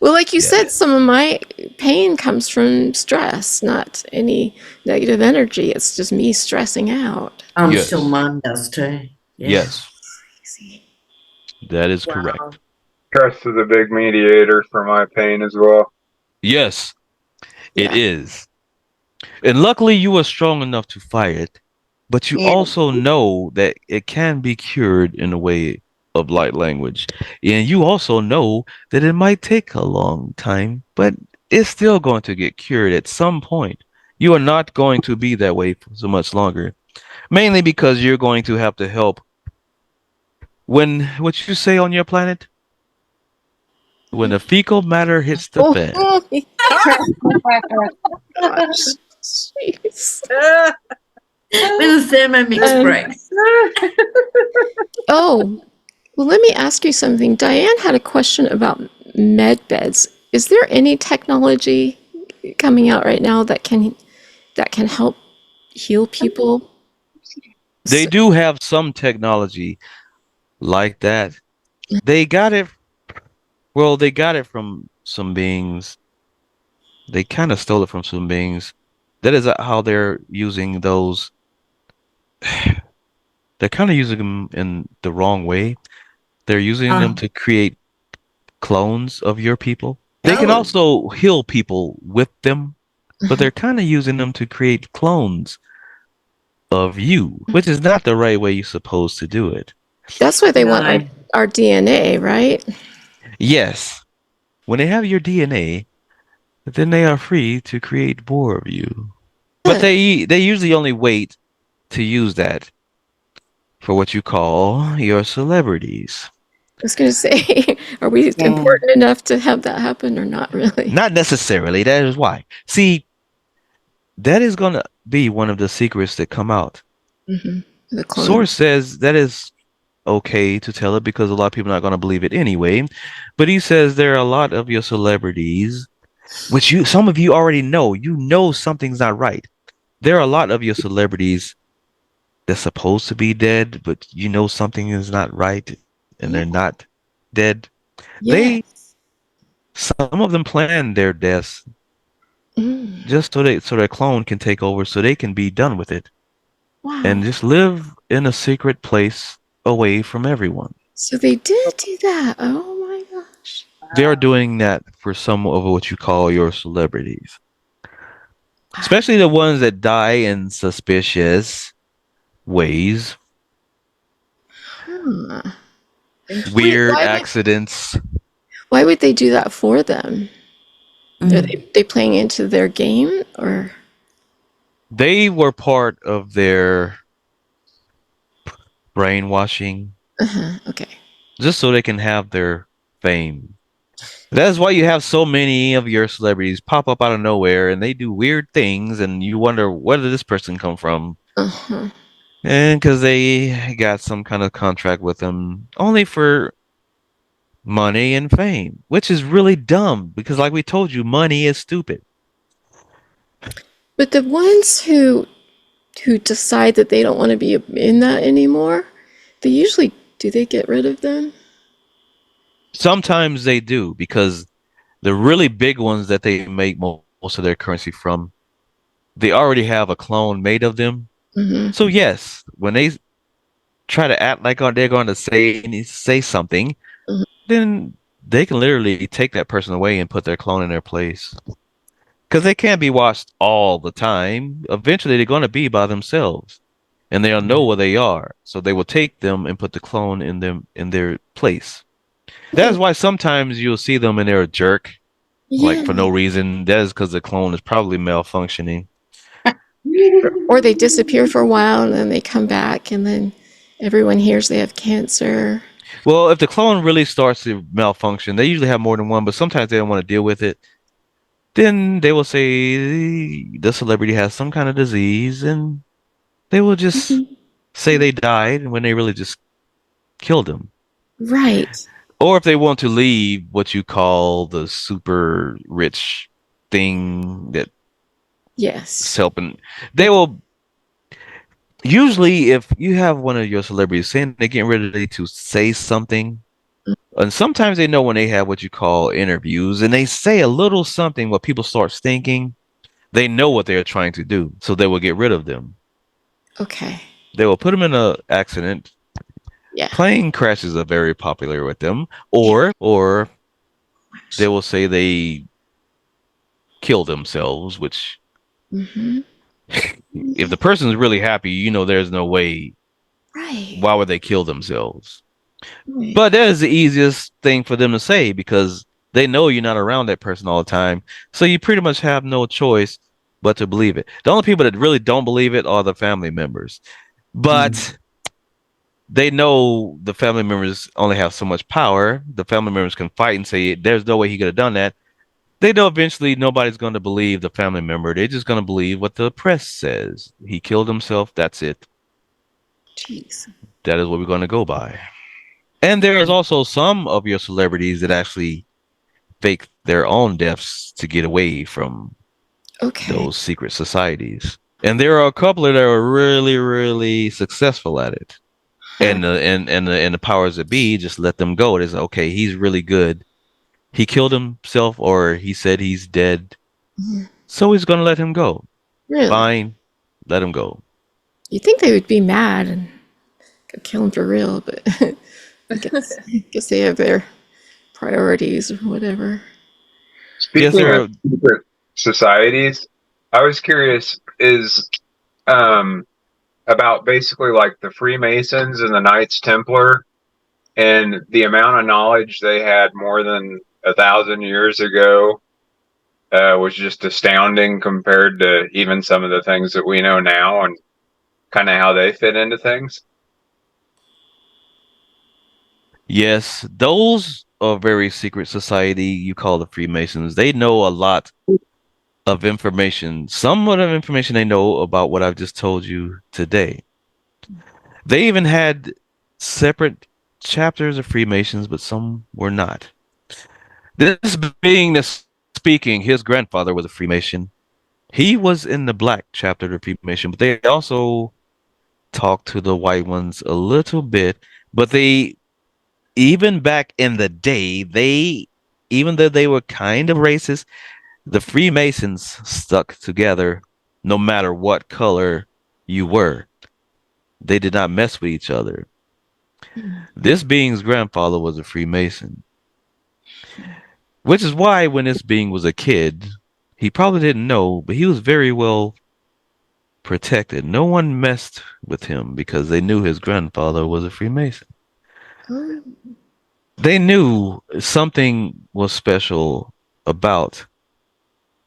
Well, like you said, some of my pain comes from stress, not any negative energy. It's just me stressing out. I'm sure mine does too. Yeah. Yes. That is correct. Stress is a big mediator for my pain as well. Yes, it is. And luckily you are strong enough to fight it, but you also know that it can be cured in a way of light language. And you also know that it might take a long time, but it's still going to get cured at some point. You are not going to be that way for so much longer. Mainly because you're going to have to help when what you say on your planet? When the fecal matter hits the fan. When the Thermomix breaks. Oh, well, let me ask you something. Diane had a question about med beds. Is there any technology coming out right now that can help heal people? They do have some technology like that. They got it. Well, they got it from some beings. They kind of stole it from some beings. That is how they're using those. They're kind of using them in the wrong way. They're using them to create clones of your people. They can also heal people with them, but they're kind of using them to create clones of you, which is not the right way you're supposed to do it. That's why they want our DNA, right? Yes. When they have your DNA, then they are free to create more of you. But they usually only wait to use that for what you call your celebrities. I was going to say, are we important enough to have that happen or not really? Not necessarily. That is why. See, that is going to be one of the secrets that come out. The Source says that is okay to tell it because a lot of people are not going to believe it anyway. But he says there are a lot of your celebrities, which some of you already know. You know something's not right. There are a lot of your celebrities that's supposed to be dead, but you know something is not right, and they're not dead. Some of them plan their deaths just so their clone can take over, so they can be done with it. Wow. and just live in a secret place away from everyone. So they did do that. Oh my gosh. They are doing that for some of what you call your celebrities, especially the ones that die in suspicious ways, Huh. weird Wait, accidents. why would they do that for them? Are Mm. they playing into their game or? They were part of their brainwashing Okay. just so they can have their fame. That's why you have so many of your celebrities pop up out of nowhere and they do weird things and you wonder where did this person come from? Uh-huh. And because they got some kind of contract with them only for money and fame, which is really dumb because, like we told you, money is stupid. But the ones who decide that they don't want to be in that anymore, they usually do they get rid of them? Sometimes they do because the really big ones that they make most of their currency from, they already have a clone made of them. Mm-hmm. So yes, when they try to act like they're going to say something, then they can literally take that person away and put their clone in their place. Because they can't be watched all the time. Eventually, they're going to be by themselves, and they'll know where they are. So they will take them and put the clone in them in their place. That is why sometimes you'll see them and they're a jerk, like Yeah. for no reason. That is because the clone is probably malfunctioning. Or they disappear for a while and then they come back and then everyone hears they have cancer. Well, if the clone really starts to malfunction, they usually have more than one, but sometimes they don't want to deal with it. Then they will say the celebrity has some kind of disease, and they will just say they died when they really just killed them. Right. Or if they want to leave what you call the super rich thing that's Yes. helping, they will usually, if you have one of your celebrities saying they're getting ready to say something, and sometimes they know when they have what you call interviews and they say a little something what people start thinking, they know what they're trying to do. So they will get rid of them. Okay. They will put them in an accident. Yeah. Plane crashes are very popular with them. Yeah. Or they will say they kill themselves, which Mm-hmm. if the person is really happy, you know there's no way. Right. Why would they kill themselves? Right. But that is the easiest thing for them to say because they know you're not around that person all the time. So you pretty much have no choice but to believe it. The only people that really don't believe it are the family members. But they know the family members only have so much power. The family members can fight and say, there's no way he could have done that. They know eventually nobody's going to believe the family member. They're just going to believe what the press says. He killed himself. That's it. Jeez. That is what we're going to go by. And there is also some of your celebrities that actually fake their own deaths to get away from those secret societies. And there are a couple that are really, really successful at it. And the powers that be just let them go. It is okay, he's really good. He killed himself or he said he's dead. So he's gonna let him go. Really? Fine. Let him go. You'd think they would be mad and go kill him for real, but I guess they have their priorities or whatever. Speaking of secret societies, I was curious is about basically like the Freemasons and the Knights Templar and the amount of knowledge they had more than 1,000 years ago was just astounding compared to even some of the things that we know now and kind of how they fit into things. Yes, those are very secret society you call the Freemasons. They know a lot of information. Some of the information they know about what I've just told you today. They even had separate chapters of Freemasons, but some were not. This being the speaking, his grandfather was a Freemason. He was in the black chapter of the Freemason, but they also talked to the white ones a little bit. But they, even back in the day, even though they were kind of racist, the Freemasons stuck together no matter what color you were. they did not mess with each other. This being's grandfather was a Freemason, which is why when this being was a kid, he probably didn't know, but he was very well protected. No one messed with him because they knew his grandfather was a Freemason. Oh. They knew something was special about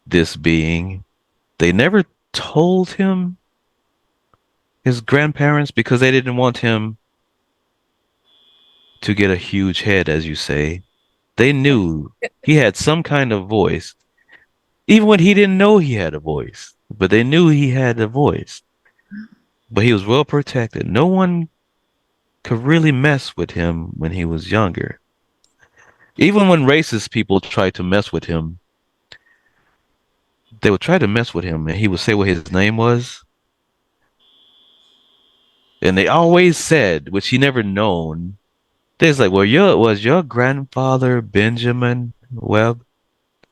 this being. They never told him, his grandparents, because they didn't want him to get a huge head, as you say. They knew he had some kind of voice, even when he didn't know he had a voice. But they knew he had a voice. But he was well protected. No one could really mess with him when he was younger. Even when racist people tried to mess with him, they would try to mess with him and he would say what his name was. And they always said, which he never known, they was like, well, was your grandfather Benjamin Webb?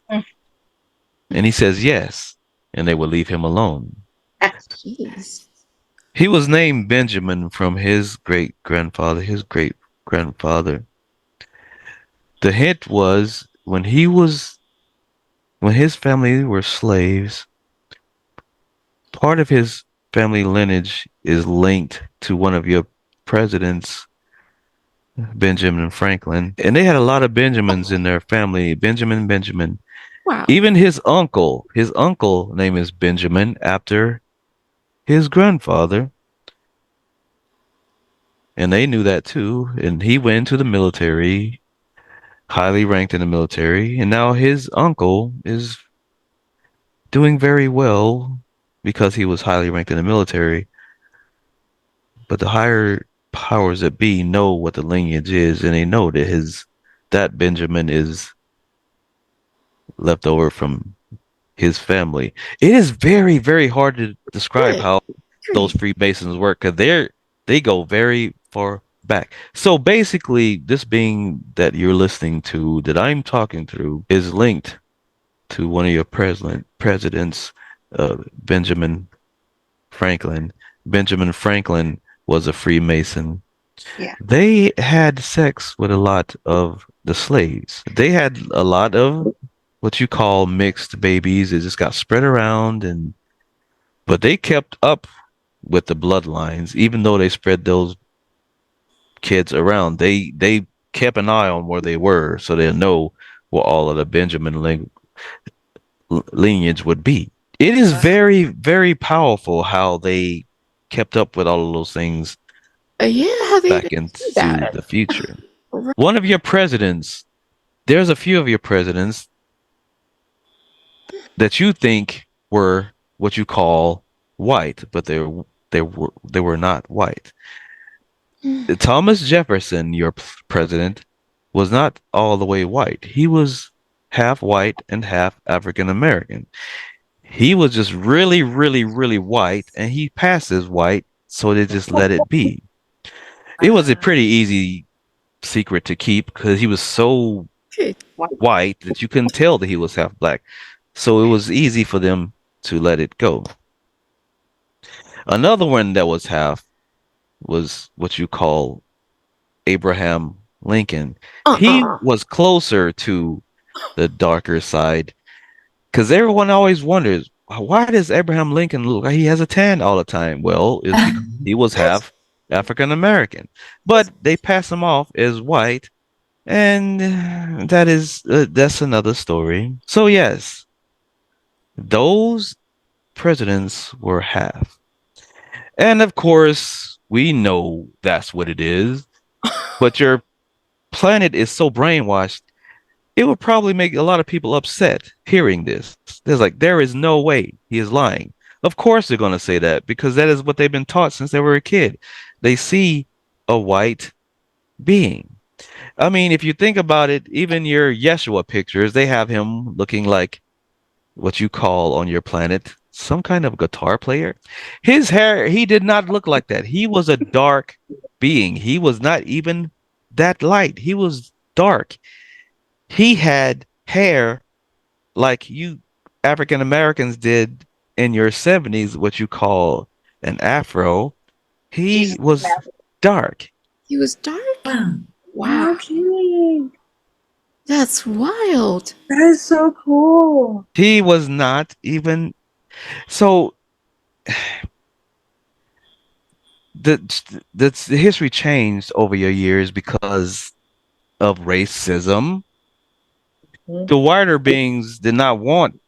And he says yes. And they would leave him alone. Jeez. He was named Benjamin from his great grandfather, his great grandfather. The hint was when his family were slaves, part of his family lineage is linked to one of your presidents, Benjamin Franklin. And they had a lot of Benjamins in their family. Benjamin. Wow. Even his uncle name is Benjamin after his grandfather. And they knew that too. And he went into the military, highly ranked in the military. And now his uncle is doing very well because he was highly ranked in the military. But the higher powers that be know what the lineage is, and they know that Benjamin is left over from his family. It is very, very hard to describe how those Freemasons work because they go very far back. So basically, this being that you're listening to, that I'm talking through, is linked to one of your presidents, Benjamin Franklin. Benjamin Franklin was a Freemason. Yeah. They had sex with a lot of the slaves. They had a lot of what you call mixed babies. It just got spread around, but they kept up with the bloodlines, even though they spread those kids around. They kept an eye on where they were, so they'll know where all of the Benjamin lineage would be. It is very, very powerful how they kept up with all of those things Yeah, how they back do into that. the future. Right. One of your presidents, there's a few of your presidents that you think were what you call white, but they were not white. Thomas Jefferson, your president, was not all the way white. He was half white and half African American. He was just really, really, really white, and he passed as white, so they just let it be. It was a pretty easy secret to keep because he was so white that you couldn't tell that he was half black. So it was easy for them to let it go. Another one that was half was what you call Abraham Lincoln. He was closer to the darker side because everyone always wonders, why does Abraham Lincoln look like he has a tan all the time? Well, it's because he was half African American, but they pass him off as white, and that's another story. So yes, those presidents were half. And of course, we know that's what it is. But your planet is so brainwashed, it would probably make a lot of people upset hearing this. There's like, there is no way he is lying. Of course they're going to say that because that is what they've been taught since they were a kid. They see a white being. I mean, if you think about it, even your Yeshua pictures, they have him looking like what you call on your planet some kind of guitar player. His hair, he did not look like that. He was a dark being. He was not even that light. He was dark. He had hair like you African Americans did in your 70s, what you call an afro. He was dark. He was dark? Wow. Wow. Okay. That's wild. That is so cool. He was not even so the history changed over your years because of racism. Mhm. The whiter beings did not want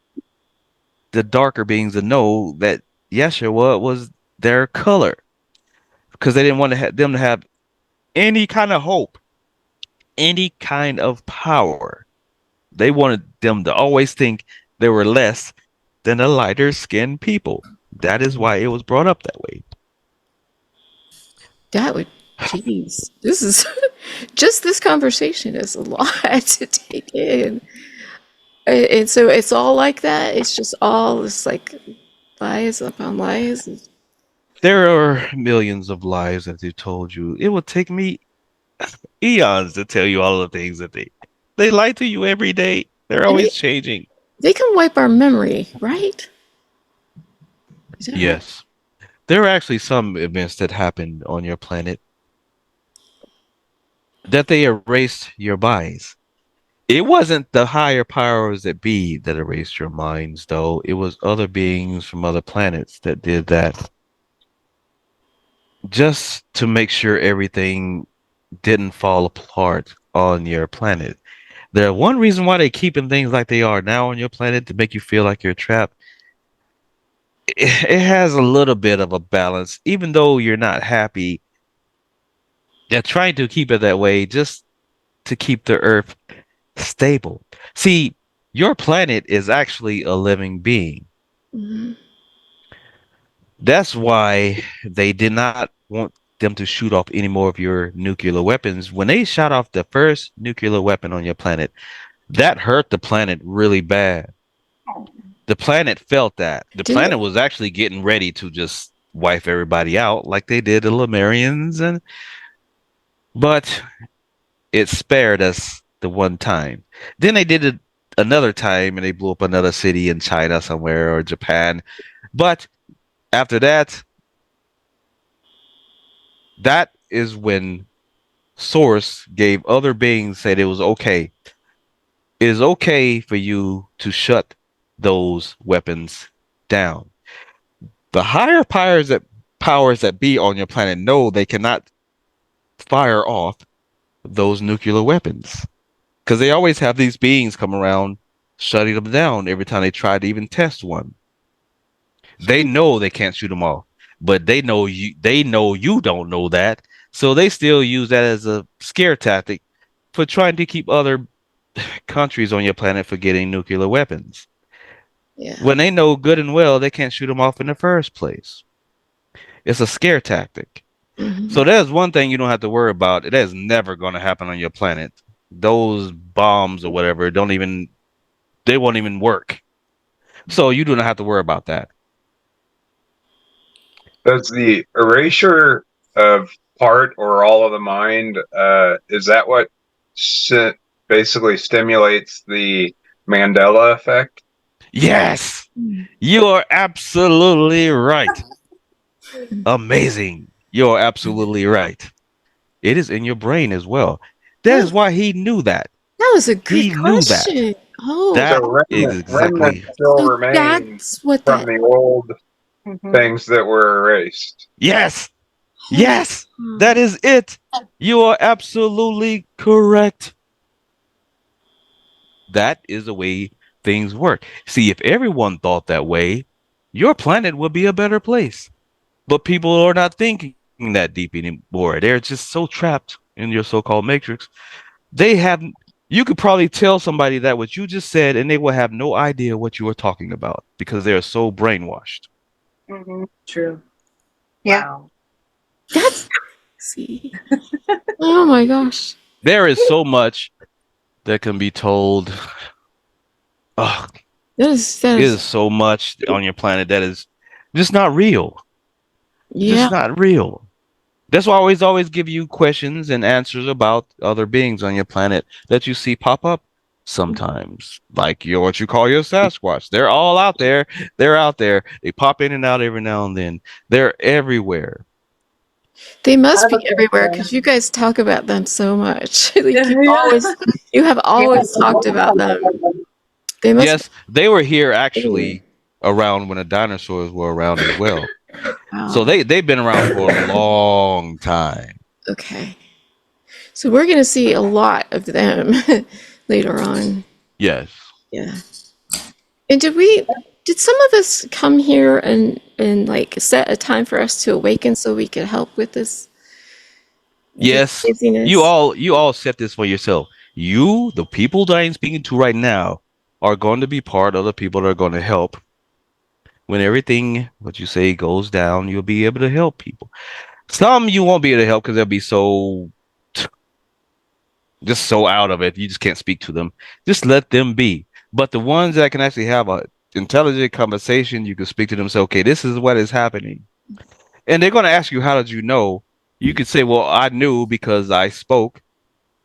the darker beings to know that Yeshua was their color because they didn't want them to have any kind of hope, any kind of power. They wanted them to always think they were less than the lighter skinned people. That is why it was brought up that way. That would, jeez. This is, just this conversation is a lot to take in. And so it's all like that? It's just all this like lies upon lies? There are millions of lies that they told you. It would take me eons to tell you all the things that they lie to you every day. They're And always changing. they can wipe our memory, right? Is that right? Yes. There are actually some events that happened on your planet that they erased your minds. It wasn't the higher powers that be that erased your minds, though. It was other beings from other planets that did that just to make sure everything didn't fall apart on your planet. The one reason why they're keeping things like they are now on your planet to make you feel like you're trapped, it has a little bit of a balance. Even though you're not happy, they're trying to keep it that way just to keep the Earth stable. See, your planet is actually a living being. Mm-hmm. That's why they did not want them to shoot off any more of your nuclear weapons. When they shot off the first nuclear weapon on your planet, that hurt the planet really bad. The planet felt that. The Didn't planet was actually getting ready to just wipe everybody out like they did the Lemurians, but it spared us the one time. Then they did it another time and they blew up another city in China somewhere or Japan. But after that, that is when Source gave other beings said it was okay. It is okay for you to shut those weapons down. The higher powers that be on your planet know they cannot fire off those nuclear weapons because they always have these beings come around shutting them down every time they try to even test one. They know they can't shoot them off, but they know you. They know you don't know that, so they still use that as a scare tactic for trying to keep other countries on your planet from getting nuclear weapons. Yeah. When they know good and well they can't shoot them off in the first place. It's a scare tactic. Mm-hmm. So there's one thing you don't have to worry about. It is never going to happen on your planet. Those bombs or whatever they won't even work. So you do not have to worry about that. Does the erasure of part or all of the mind, is that what basically stimulates the Mandela effect? Yes, you are absolutely right. Amazing. You're absolutely right. It is in your brain as well. That is why he knew that. That was a good He knew that. question. Oh, That So is exactly. remnants still so remain that's what from that. the old Mhm. things that were erased. Yes. Yes. That is it. You are absolutely correct. That is the way things work. See, if everyone thought that way, your planet would be a better place. But people are not thinking that deep anymore. They're just so trapped in your so-called matrix. They have you could probably tell somebody that what you just said and they will have no idea what you were talking about because they are so brainwashed. Mhm. True. Yeah. Wow. That's see. Oh my gosh. There is so much that can be told. Oh, That is it is so much on your planet that is just not real. yeah. Just not real. That's why I always give you questions and answers about other beings on your planet that you see pop up sometimes. Like what you call your Sasquatch. They're all out there. They're out there. They pop in and out every now and then. They're everywhere. They must be 100%. everywhere because you guys talk about them so much. Like Yeah, you have always talked about them. They must Yes, they were here be actually around when the dinosaurs were around as well. So wow. they've been around for a long time. Okay. So we're gonna see a lot of them later on. Yes. Yeah. And did some of us come here and like set a time for us to awaken so we could help with this Yes. craziness? You all set this for yourself. You, the people that I'm speaking to right now, are going to be part of the people that are going to help. When everything what you say goes down, you'll be able to help people. Some you won't be able to help because they'll be so just so out of it. You just can't speak to them. Just let them be. But the ones that can actually have a intelligent conversation, you can speak to them. Say, okay, this is what is happening, and they're going to ask you, how did you know? You could say, well, I knew because I spoke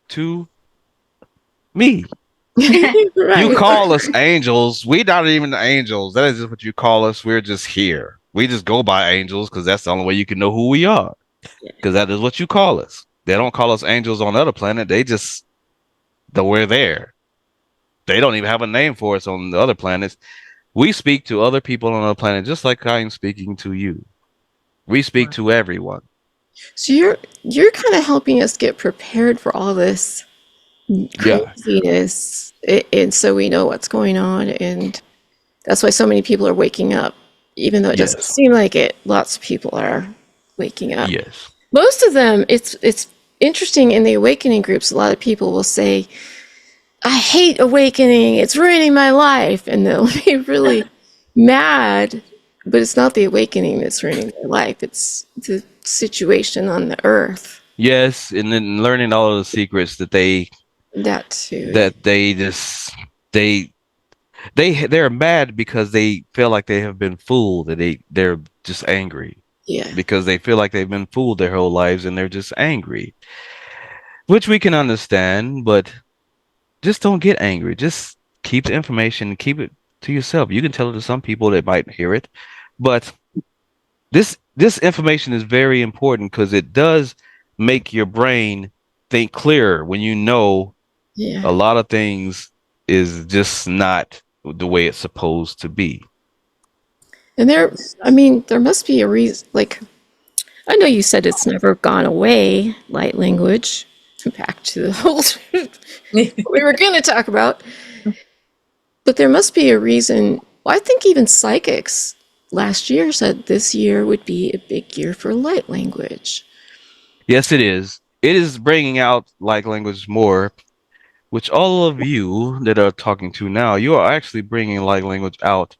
to me. You Right. call us angels. We're not even the angels. That is just what you call us. We're just here. We just go by angels because that's the only way you can know who we are. Because that is what you call us. They don't call us angels on other planet. They just that we're there. They don't even have a name for us on the other planets. We speak to other people on other planet just like I am speaking to you. We speak to everyone. So you're kind of helping us get prepared for all this Yeah. craziness, and so we know what's going on, and that's why so many people are waking up, even though it doesn't Yes. seem like it. Lots of people are waking up. Yes. Most of them, it's interesting in the awakening groups. A lot of people will say, "I hate awakening. It's ruining my life," and they'll be really mad. But it's not the awakening that's ruining their life. It's the situation on the earth. Yes. And then learning all of the secrets That too. that they just they they're mad because they feel like they have been fooled and they're just angry Yeah. because they feel like they've been fooled their whole lives and they're just angry, which we can understand, but just don't get angry. Just keep the information, keep it to yourself. You can tell it to some people that might hear it, but this information is very important because it does make your brain think clearer when you know Yeah. a lot of things is just not the way it's supposed to be. And I mean, there must be a reason. Like, I know you said it's never gone away, light language. Back to the old we were going to talk about. But there must be a reason. Well, I think even psychics last year said this year would be a big year for light language. Yes, it is. It is bringing out like language more, which all of you that are talking to now, you are actually bringing like language out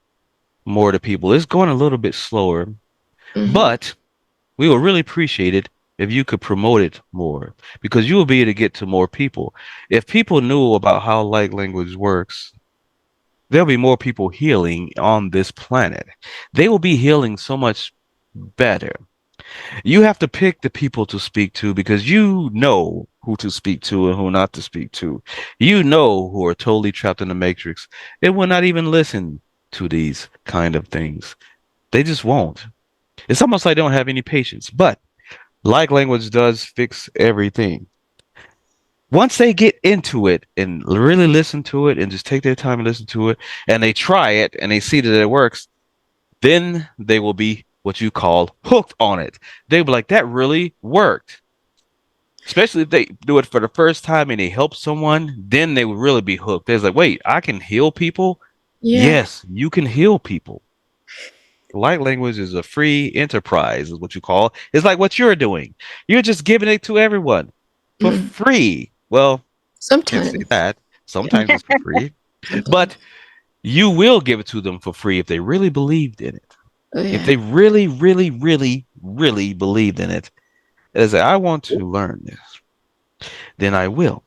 more to people. It's going a little bit slower, Mhm. but we will really appreciate it if you could promote it more because you will be able to get to more people. If people knew about how light language works, there'll be more people healing on this planet. They will be healing so much better. You have to pick the people to speak to because you know who to speak to and who not to speak to. You know who are totally trapped in the matrix. They will not even listen to these kind of things. They just won't. It's almost like they don't have any patience. But like language does fix everything. Once they get into it and really listen to it and just take their time and listen to it and they try it and they see that it works, then they will be what you call hooked on it. They'll be like, that really worked. Especially if they do it for the first time and they help someone, then they will really be hooked. They're like, wait, I can heal people? Yeah. Yes, you can heal people. Light language is a free enterprise, is what you call. It's like what you're doing. You're just giving it to everyone for Mm. free. Well, can't say Sometimes. that. Sometimes it's for free, Sometimes. but you will give it to them for free if they really believed in it. Oh, If yeah. they really, really, really, really believed in it, and say, I want to learn this, then I will.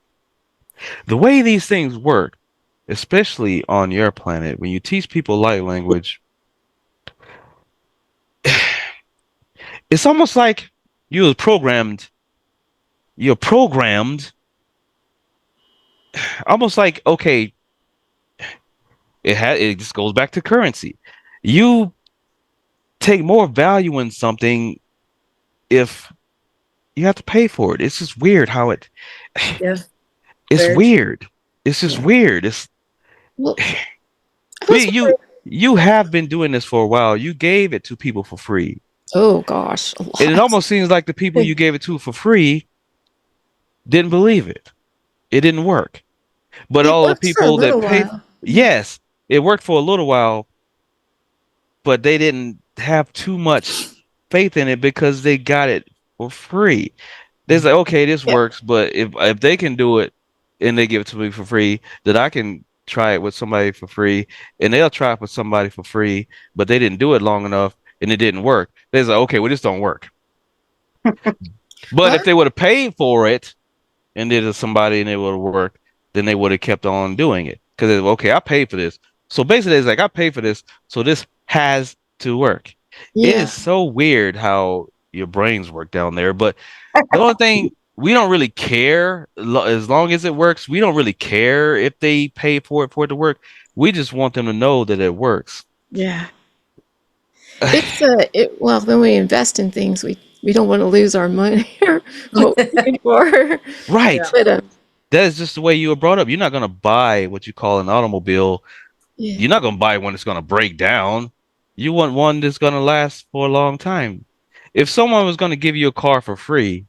The way these things work, especially on your planet, when you teach people light language, it's almost like you're programmed. You're programmed almost like, okay, it just goes back to currency. You take more value in something if you have to pay for it. It's just weird how it. Yeah. It's Very weird. It's just weird. It's Well, I we was wondering. you have been doing this for a while. You gave it to people for free. Oh gosh, a And it lot. almost seems like the people you gave it to for free didn't believe it. It didn't work. But It all the worked for a people that little paid, while. yes, it worked for a little while, but they didn't have too much faith in it because they got it for free. They're like, okay, this Yeah. works, but if they can do it and they give it to me for free, then I can try it with somebody for free, and they'll try it with somebody for free, but they didn't do it long enough and it didn't work. They're like, okay, well, this don't work. But if Well, they would have paid for it and did it to somebody and it would have worked, then they would have kept on doing it. Because okay, I paid for this. So basically it's like I paid for this, so this has to work. It yeah. is so weird how your brains work down there. But the only thing we don't really care as long as it works, we don't really care if they pay for it to work. We just want them to know that it works. Yeah. It's well, when we invest in things, we don't want to lose our money or what we're paying for. Right. Yeah. But That is just the way you were brought up. You're not gonna buy what you call an automobile. yeah, You're not gonna buy one that's gonna break down. You want one that's gonna last for a long time. If someone was gonna give you a car for free,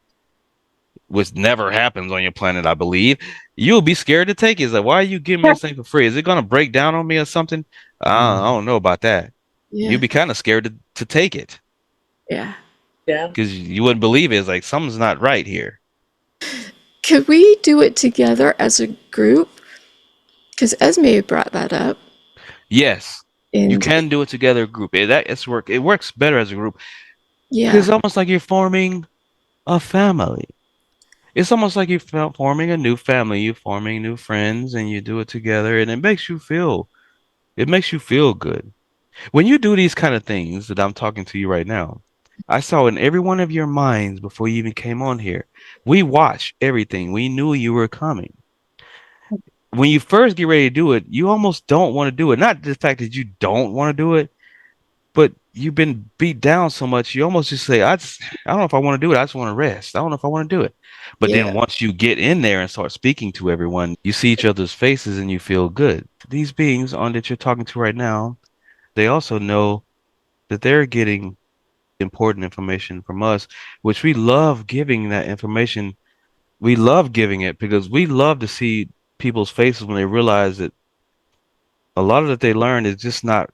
which never happens on your planet, I believe, you'll be scared to take it. It's like, why are you giving me this thing for free? Is it gonna break down on me or something? I don't know about that. yeah, You'd be kind of scared to take it yeah. Yeah. because you wouldn't believe it. It's like something's not right here. Could we do it together as a group? Because Esme brought that up, Yes, you and can do it together, group. It's work. It works better as a group because yeah, it's almost like you're forming a family. It's almost like you're forming a new family. You're forming new friends, and you do it together, and it makes you feel good. When you do these kind of things that I'm talking to you right now, I saw in every one of your minds before you even came on here. We watched everything. We knew you were coming. When you first get ready to do it, you almost don't want to do it. Not the fact that you don't want to do it, but you've been beat down so much, you almost just say, I don't know if I want to do it. I just want to rest. I don't know if I want to do it. But then yeah, once you get in there and start speaking to everyone, you see each other's faces and you feel good. These beings on that you're talking to right now, they also know that they're getting important information from us, which we love giving that information. We love giving it because we love to see people's faces when they realize that a lot of that they learn is just not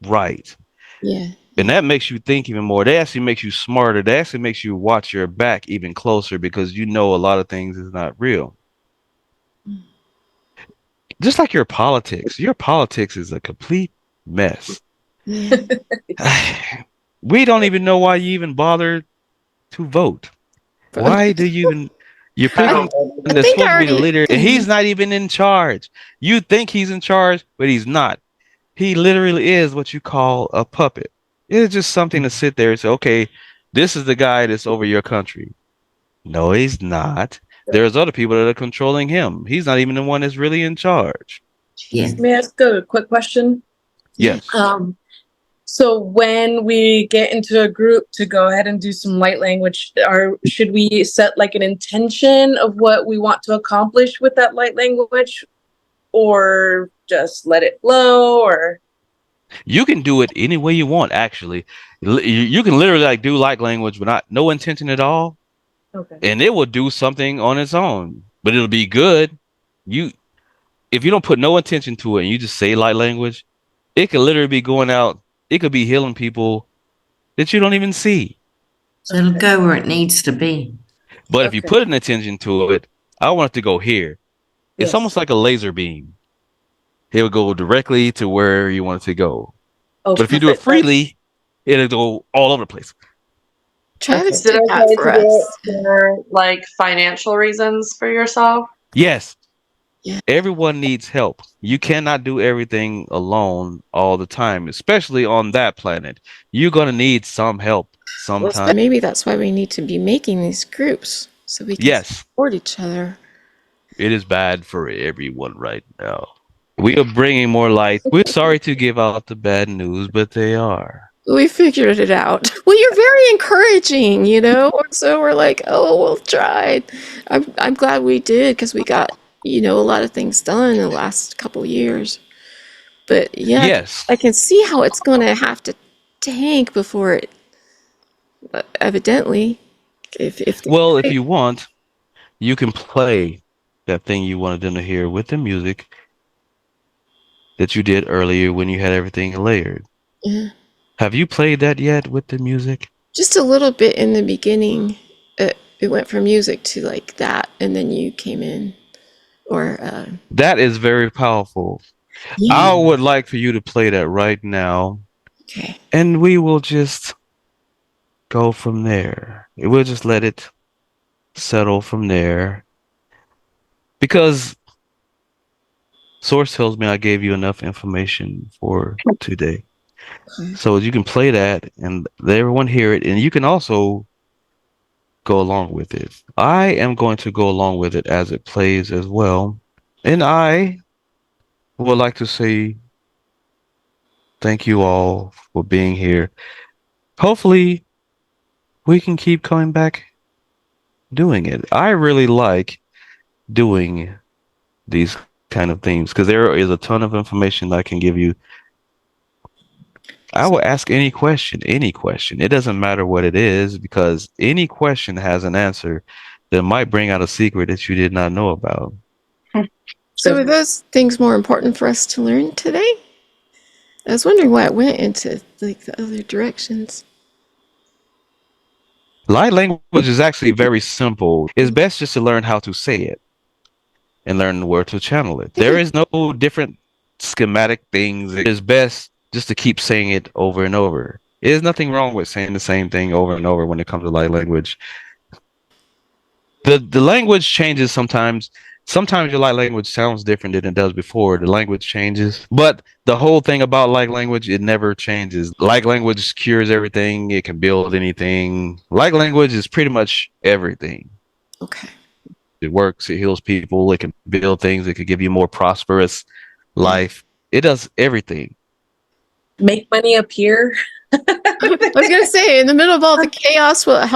right. yeah, And that makes you think even more. That actually makes you smarter. That actually makes you watch your back even closer because you know a lot of things is not real. Just like your politics is a complete mess. yeah. We don't even know why you even bother to vote. Why do you even you're picking someone I that's think I supposed to be the already. leader and he's not even in charge. You think he's in charge, but he's not. He literally is what you call a puppet. It's just something to sit there and say, okay, this is the guy that's over your country. No, he's not. There's other people that are controlling him. He's not even the one that's really in charge. Yeah. May I ask a quick question? Yes. So when we get into a group to go ahead and do some light language, should we set like an intention of what we want to accomplish with that light language, or just let it flow? Or You can do it any way you want, actually. You can literally like do like language, but not no intention at all. okay, And it will do something on its own, but it'll be good. You if you don't put no attention to it and you just say light language, it could literally be going out. It could be healing people that you don't even see. So it'll go where it needs to be. But if you Okay. put an attention to it, I want it to go here. It's Yes. almost like a laser beam. It will go directly to where you want it to go. Oh, But if you do it perfect. freely, it'll go all over the place. Travis Is it did that okay for to do us. it for like financial reasons for yourself? Yes. Yeah. Everyone needs help. You cannot do everything alone all the time, especially on that planet. You're going to need some help sometime. Maybe that's why we need to be making these groups so we can Yes, support each other. it is bad for everyone right now. We are bringing more light. We're sorry to give out the bad news, but they are. We figured it out. Well, you're very encouraging, you know. So we're like, oh, we'll try. I'm glad we did because we got a lot of things done in the last couple years. But yeah, Yes. I can see how it's going to have to tank before it. Evidently, if Well, if you want, you can play that thing you wanted them to hear with the music that you did earlier when you had everything layered. yeah, Have you played that yet with the music? just a little bit in the beginning, it went from music to like that, and then you came in, or That is very powerful. yeah, I would like for you to play that right now, okay, and we will just go from there. We'll just let it settle from there. Because Source tells me I gave you enough information for today. okay. So you can play that and let everyone hear it, and you can also go along with it. I am going to go along with it as it plays as well. And I would like to say thank you all for being here. Hopefully, we can keep coming back doing it. I really like doing these kind of things because there is a ton of information I can give you. I will ask any question, any question. It doesn't matter what it is because any question has an answer that might bring out a secret that you did not know about. So are those things more important for us to learn today? I was wondering why it went into like the other directions. Light language is actually very simple. It's best just to learn how to say it and learn where to channel it. There is no different schematic things. It is best just to keep saying it over and over. There's nothing wrong with saying the same thing over and over when it comes to light language. The language changes sometimes. Sometimes your light language sounds different than it does before. The language changes. But the whole thing about light language, it never changes. Light language cures everything. It can build anything. Light language is pretty much everything. Okay. It works. It heals people. It can build things. It could give you more prosperous life. It does everything. Make money appear. I was gonna say, in the middle of all the chaos, will it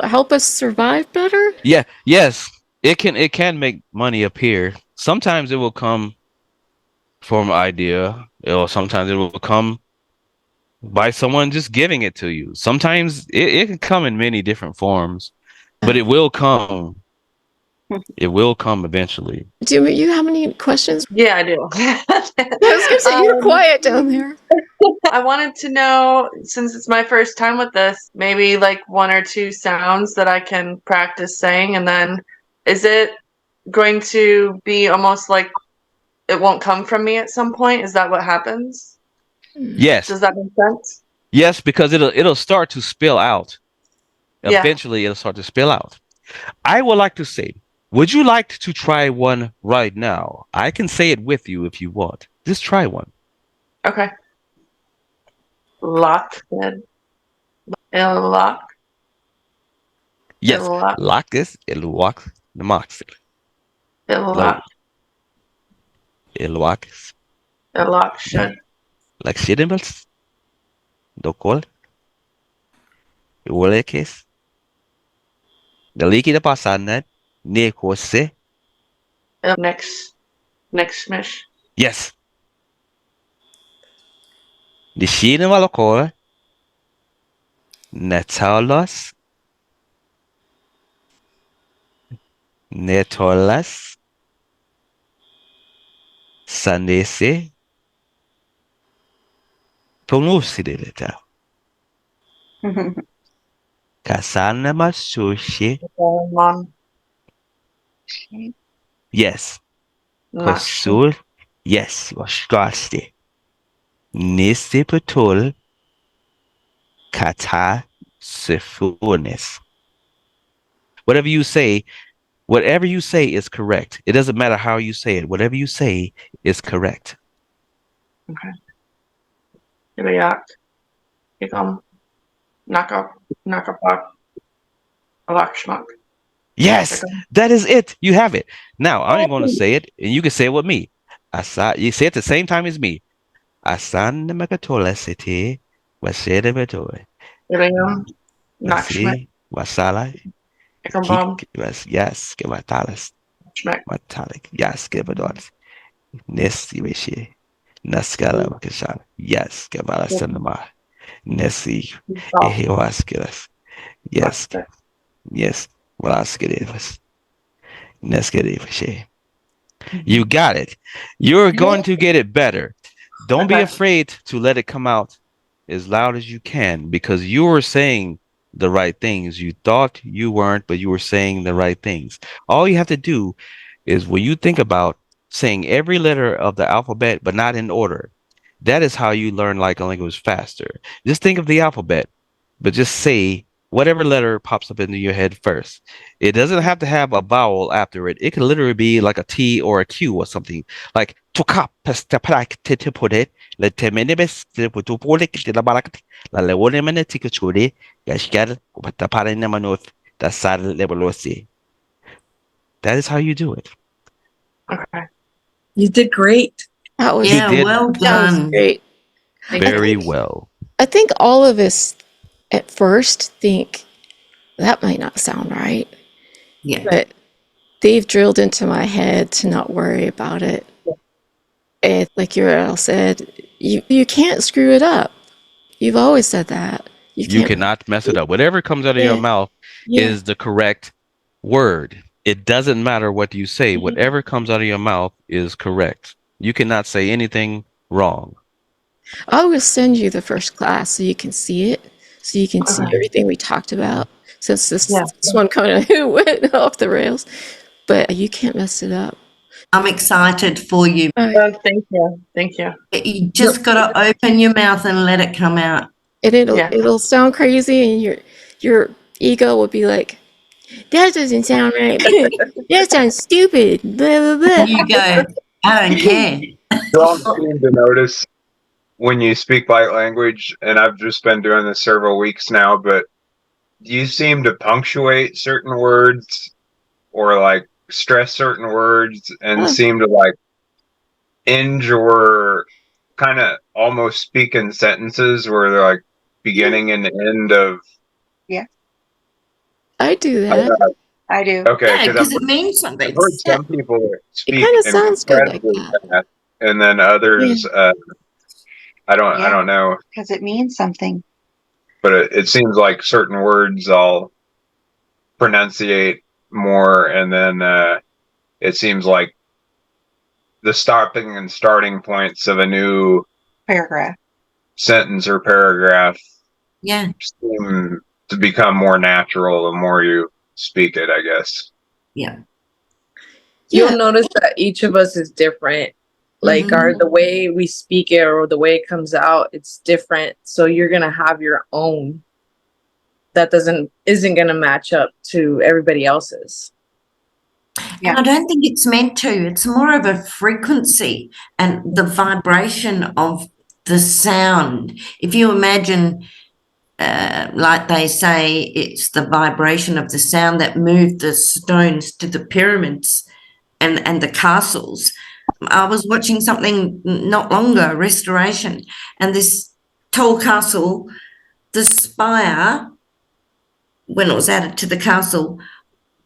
help us survive better? Yeah. Yes. It can make money appear. Sometimes it will come from an idea, or sometimes it will come by someone just giving it to you. Sometimes it can come in many different forms, but it will come. It will come eventually. Do you have any questions? Yeah, I do. I was gonna say you're quiet down there. I wanted to know, since it's my first time with this, maybe like one or two sounds that I can practice saying, and then is it going to be almost like it won't come from me at some point? Is that what happens? Yes. Does that make sense? Yes, because it'll start to spill out. Yeah. Eventually it'll start to spill out. I would like to say, would you like to try one right now? I can say it with you if you want. Just try one. Okay. Lock. Lock. Yes. Lock. Lock this. It'll walk the mox. Lock. It'll walk. Lock. Should. Like shit Dokol. Wolekes. The leaky the pasanet. Ne kose. Next smish. Yes. The sheen malokor. Netalos. Netolas. Sanese. Pronunciate Kasana masushi. Yes. Kosul. Yes. Washkaste. Niste patul. Kata sifunes. Whatever you say is correct. It doesn't matter how you say it. Whatever you say is correct. Okay. Iliak. Ikom. Knock up. Alakshmak. Yes, that is it. You have it. Now I'm going to say it, and you can say it with me. You say it at the same time as me. Asan Makatola City Wasedebetoy. Irium. Nakshmek. Wasi. Wasala. Ikambam. Yes. Kevatalis. Shmek. Matalik. Yes. Kevadotis. Nesti Rishi. Naskala Makashana. Yes. Kevala Sanama. Nesi. Ehiwaskilas. Yes. Yes. Valaskidivas. Neskidivashe. You got it. You're going to get it better. Don't be Okay. afraid to let it come out as loud as you can because you were saying the right things. You thought you weren't, but you were saying the right things. All you have to do is when you think about saying every letter of the alphabet, but not in order, that is how you learn like a language faster. Just think of the alphabet, but just say whatever letter pops up into your head first. It doesn't have to have a vowel after it. It can literally be like a T or a Q or something. Like tukap pestaprak titipode, le temenebes tiputupolik tilabarak, la leonemene tikachuri, yashkar, upataparenamanov, dasar lebelosi. That is how you do it. Okay. You did great. That was Yeah, did. well that was done. great. Very think- well. I think all of us at first think that might not sound right, Yeah. but they've drilled into my head to not worry about it. And like Uriel said, you can't screw it up. You've always said that. You can't- cannot mess it up. Whatever comes out of your Yeah. mouth Yeah. is the correct word. It doesn't matter what you say. Mhm. Whatever comes out of your mouth is correct. You cannot say anything wrong. I will send you the first class so you can see it, so you can see Okay. everything we talked about. Since this Yeah. one kind of went off the rails, but you can't mess it up. I'm excited for you. Thank you. Thank you. You just got to open your mouth and let it come out. And Yeah. it'll sound crazy, and your ego will be like, "That doesn't sound right. That sounds stupid." Blah, blah, blah. You go, I don't care. Don't seem to notice when you speak light language, and I've just been doing this several weeks now, but you seem to punctuate certain words or like stress certain words and Oh. seem to like end your kind of almost speak in sentences where they're like beginning and end of. I do that. I do. Okay, Yeah, because because it means I've something. heard some people speak kinda sounds good like incredibly that. fast, and then others, I Yeah. don't know, Because it means something. but it seems like certain words I'll pronunciate more, and then it seems like the stopping and starting points of a new Paragraph. sentence or paragraph Yeah. seem to become more natural the more you speak it, I guess. Yeah. Yeah. You'll notice that each of us is different. Like Mhm. the way we speak it or the way it comes out, it's different. So you're gonna have your own that isn't gonna match up to everybody else's. Yeah. And I don't think it's meant to. It's more of a frequency and the vibration of the sound. If you imagine, like they say, it's the vibration of the sound that moved the stones to the pyramids and the castles. I was watching something not long ago, restoration, and this tall castle, the spire, when it was added to the castle,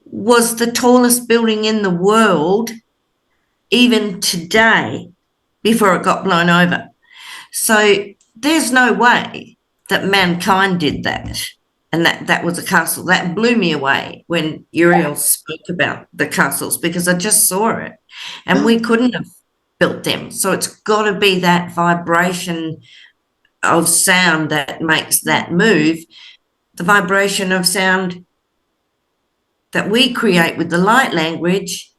was the tallest building in the world, even today, before it got blown over. So there's no way that mankind did that. And that was a castle. That blew me away when Uriel spoke about the castles because I just saw it. And we couldn't have built them. So it's got to be that vibration of sound that makes that move. The vibration of sound that we create with the light language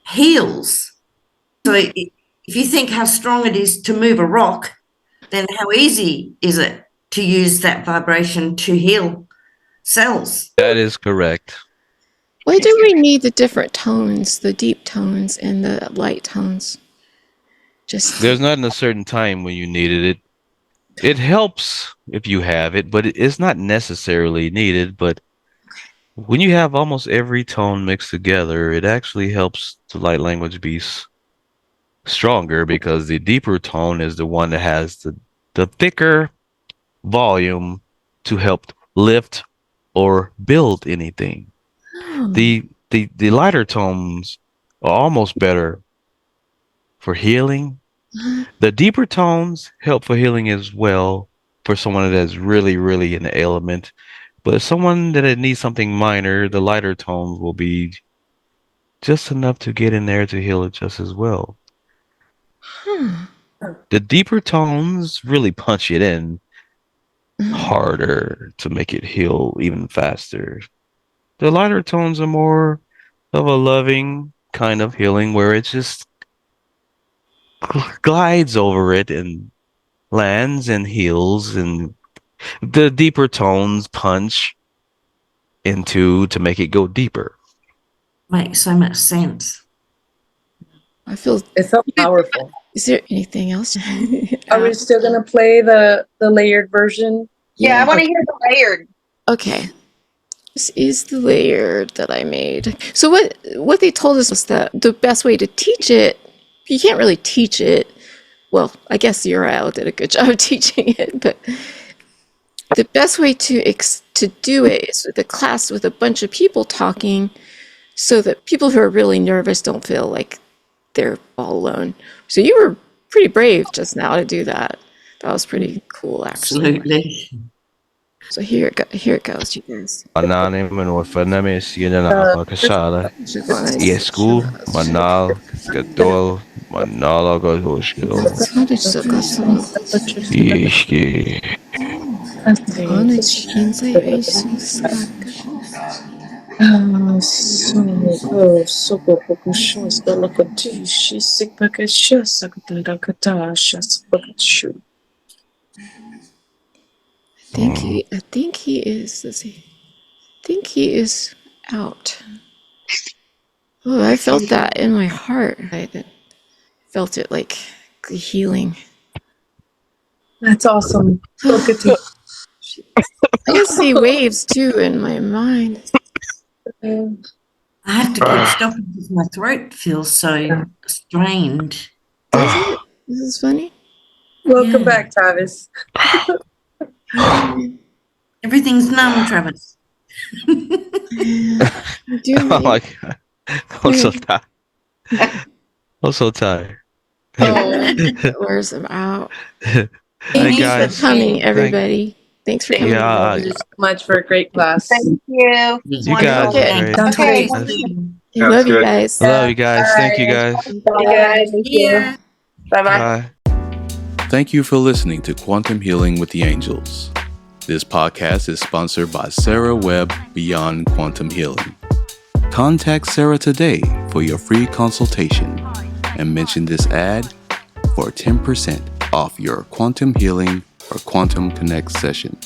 heals. So if you think how strong it is to move a rock, then how easy is it to use that vibration to heal cells? That is correct. Why do we need the different tones, the deep tones and the light tones? Just There's not a certain time when you needed it. It helps if you have it, but it's not necessarily needed. But when you have almost every tone mixed together, it actually helps the light language be stronger because the deeper tone is the one that has the thicker volume to help lift or build anything. Oh. The lighter tones are almost better for healing. The deeper tones help for healing as well for someone that's really, really in the element. But if someone that needs something minor, the lighter tones will be just enough to get in there to heal it just as well. Huh. The deeper tones really punch it in harder to make it heal even faster. The lighter tones are more of a loving kind of healing where it just glides over it and lands and heals, and the deeper tones punch into to make it go deeper. Makes so much sense. I feel. It's so powerful. Is there anything else? Are we still gonna play the layered version? Yeah, I want to hear the layered. Okay. This is the layer that I made. So what they told us was that the best way to teach it, you can't really teach it. Well, I guess Uriel did a good job of teaching it, but the best way to do it is with a class with a bunch of people talking, so that people who are really nervous don't feel like they're all alone. So you were pretty brave just now to do that. That was pretty cool, actually. Absolutely. So here it goes, you guys. Anonymous Fanamis Yedana Kashala. Yesku Manal Skatol Manala Goshko. Yeshki. I think he is. Let's see. I think he is out. Oh, I felt that in my heart. I felt it like healing. That's awesome. So good to I can see waves too in my mind. I have to keep stopping because my throat feels so strained. Does it? This is funny. Welcome back, Travis. Everything's numb, Travis. I'm so tired. I'm so tired. Wears them out. Hey Thanks for coming, everybody. Thanks for coming. Thank you so much for a great class. Thank you. You guys are great. I love you guys. I love you guys. Thank you guys. Yeah. Bye-bye. Bye. Thank you for listening to Quantum Healing with the Angels. This podcast is sponsored by Sarah Webb Beyond Quantum Healing. Contact Sarah today for your free consultation and mention this ad for 10% off your Quantum Healing or Quantum Connect session.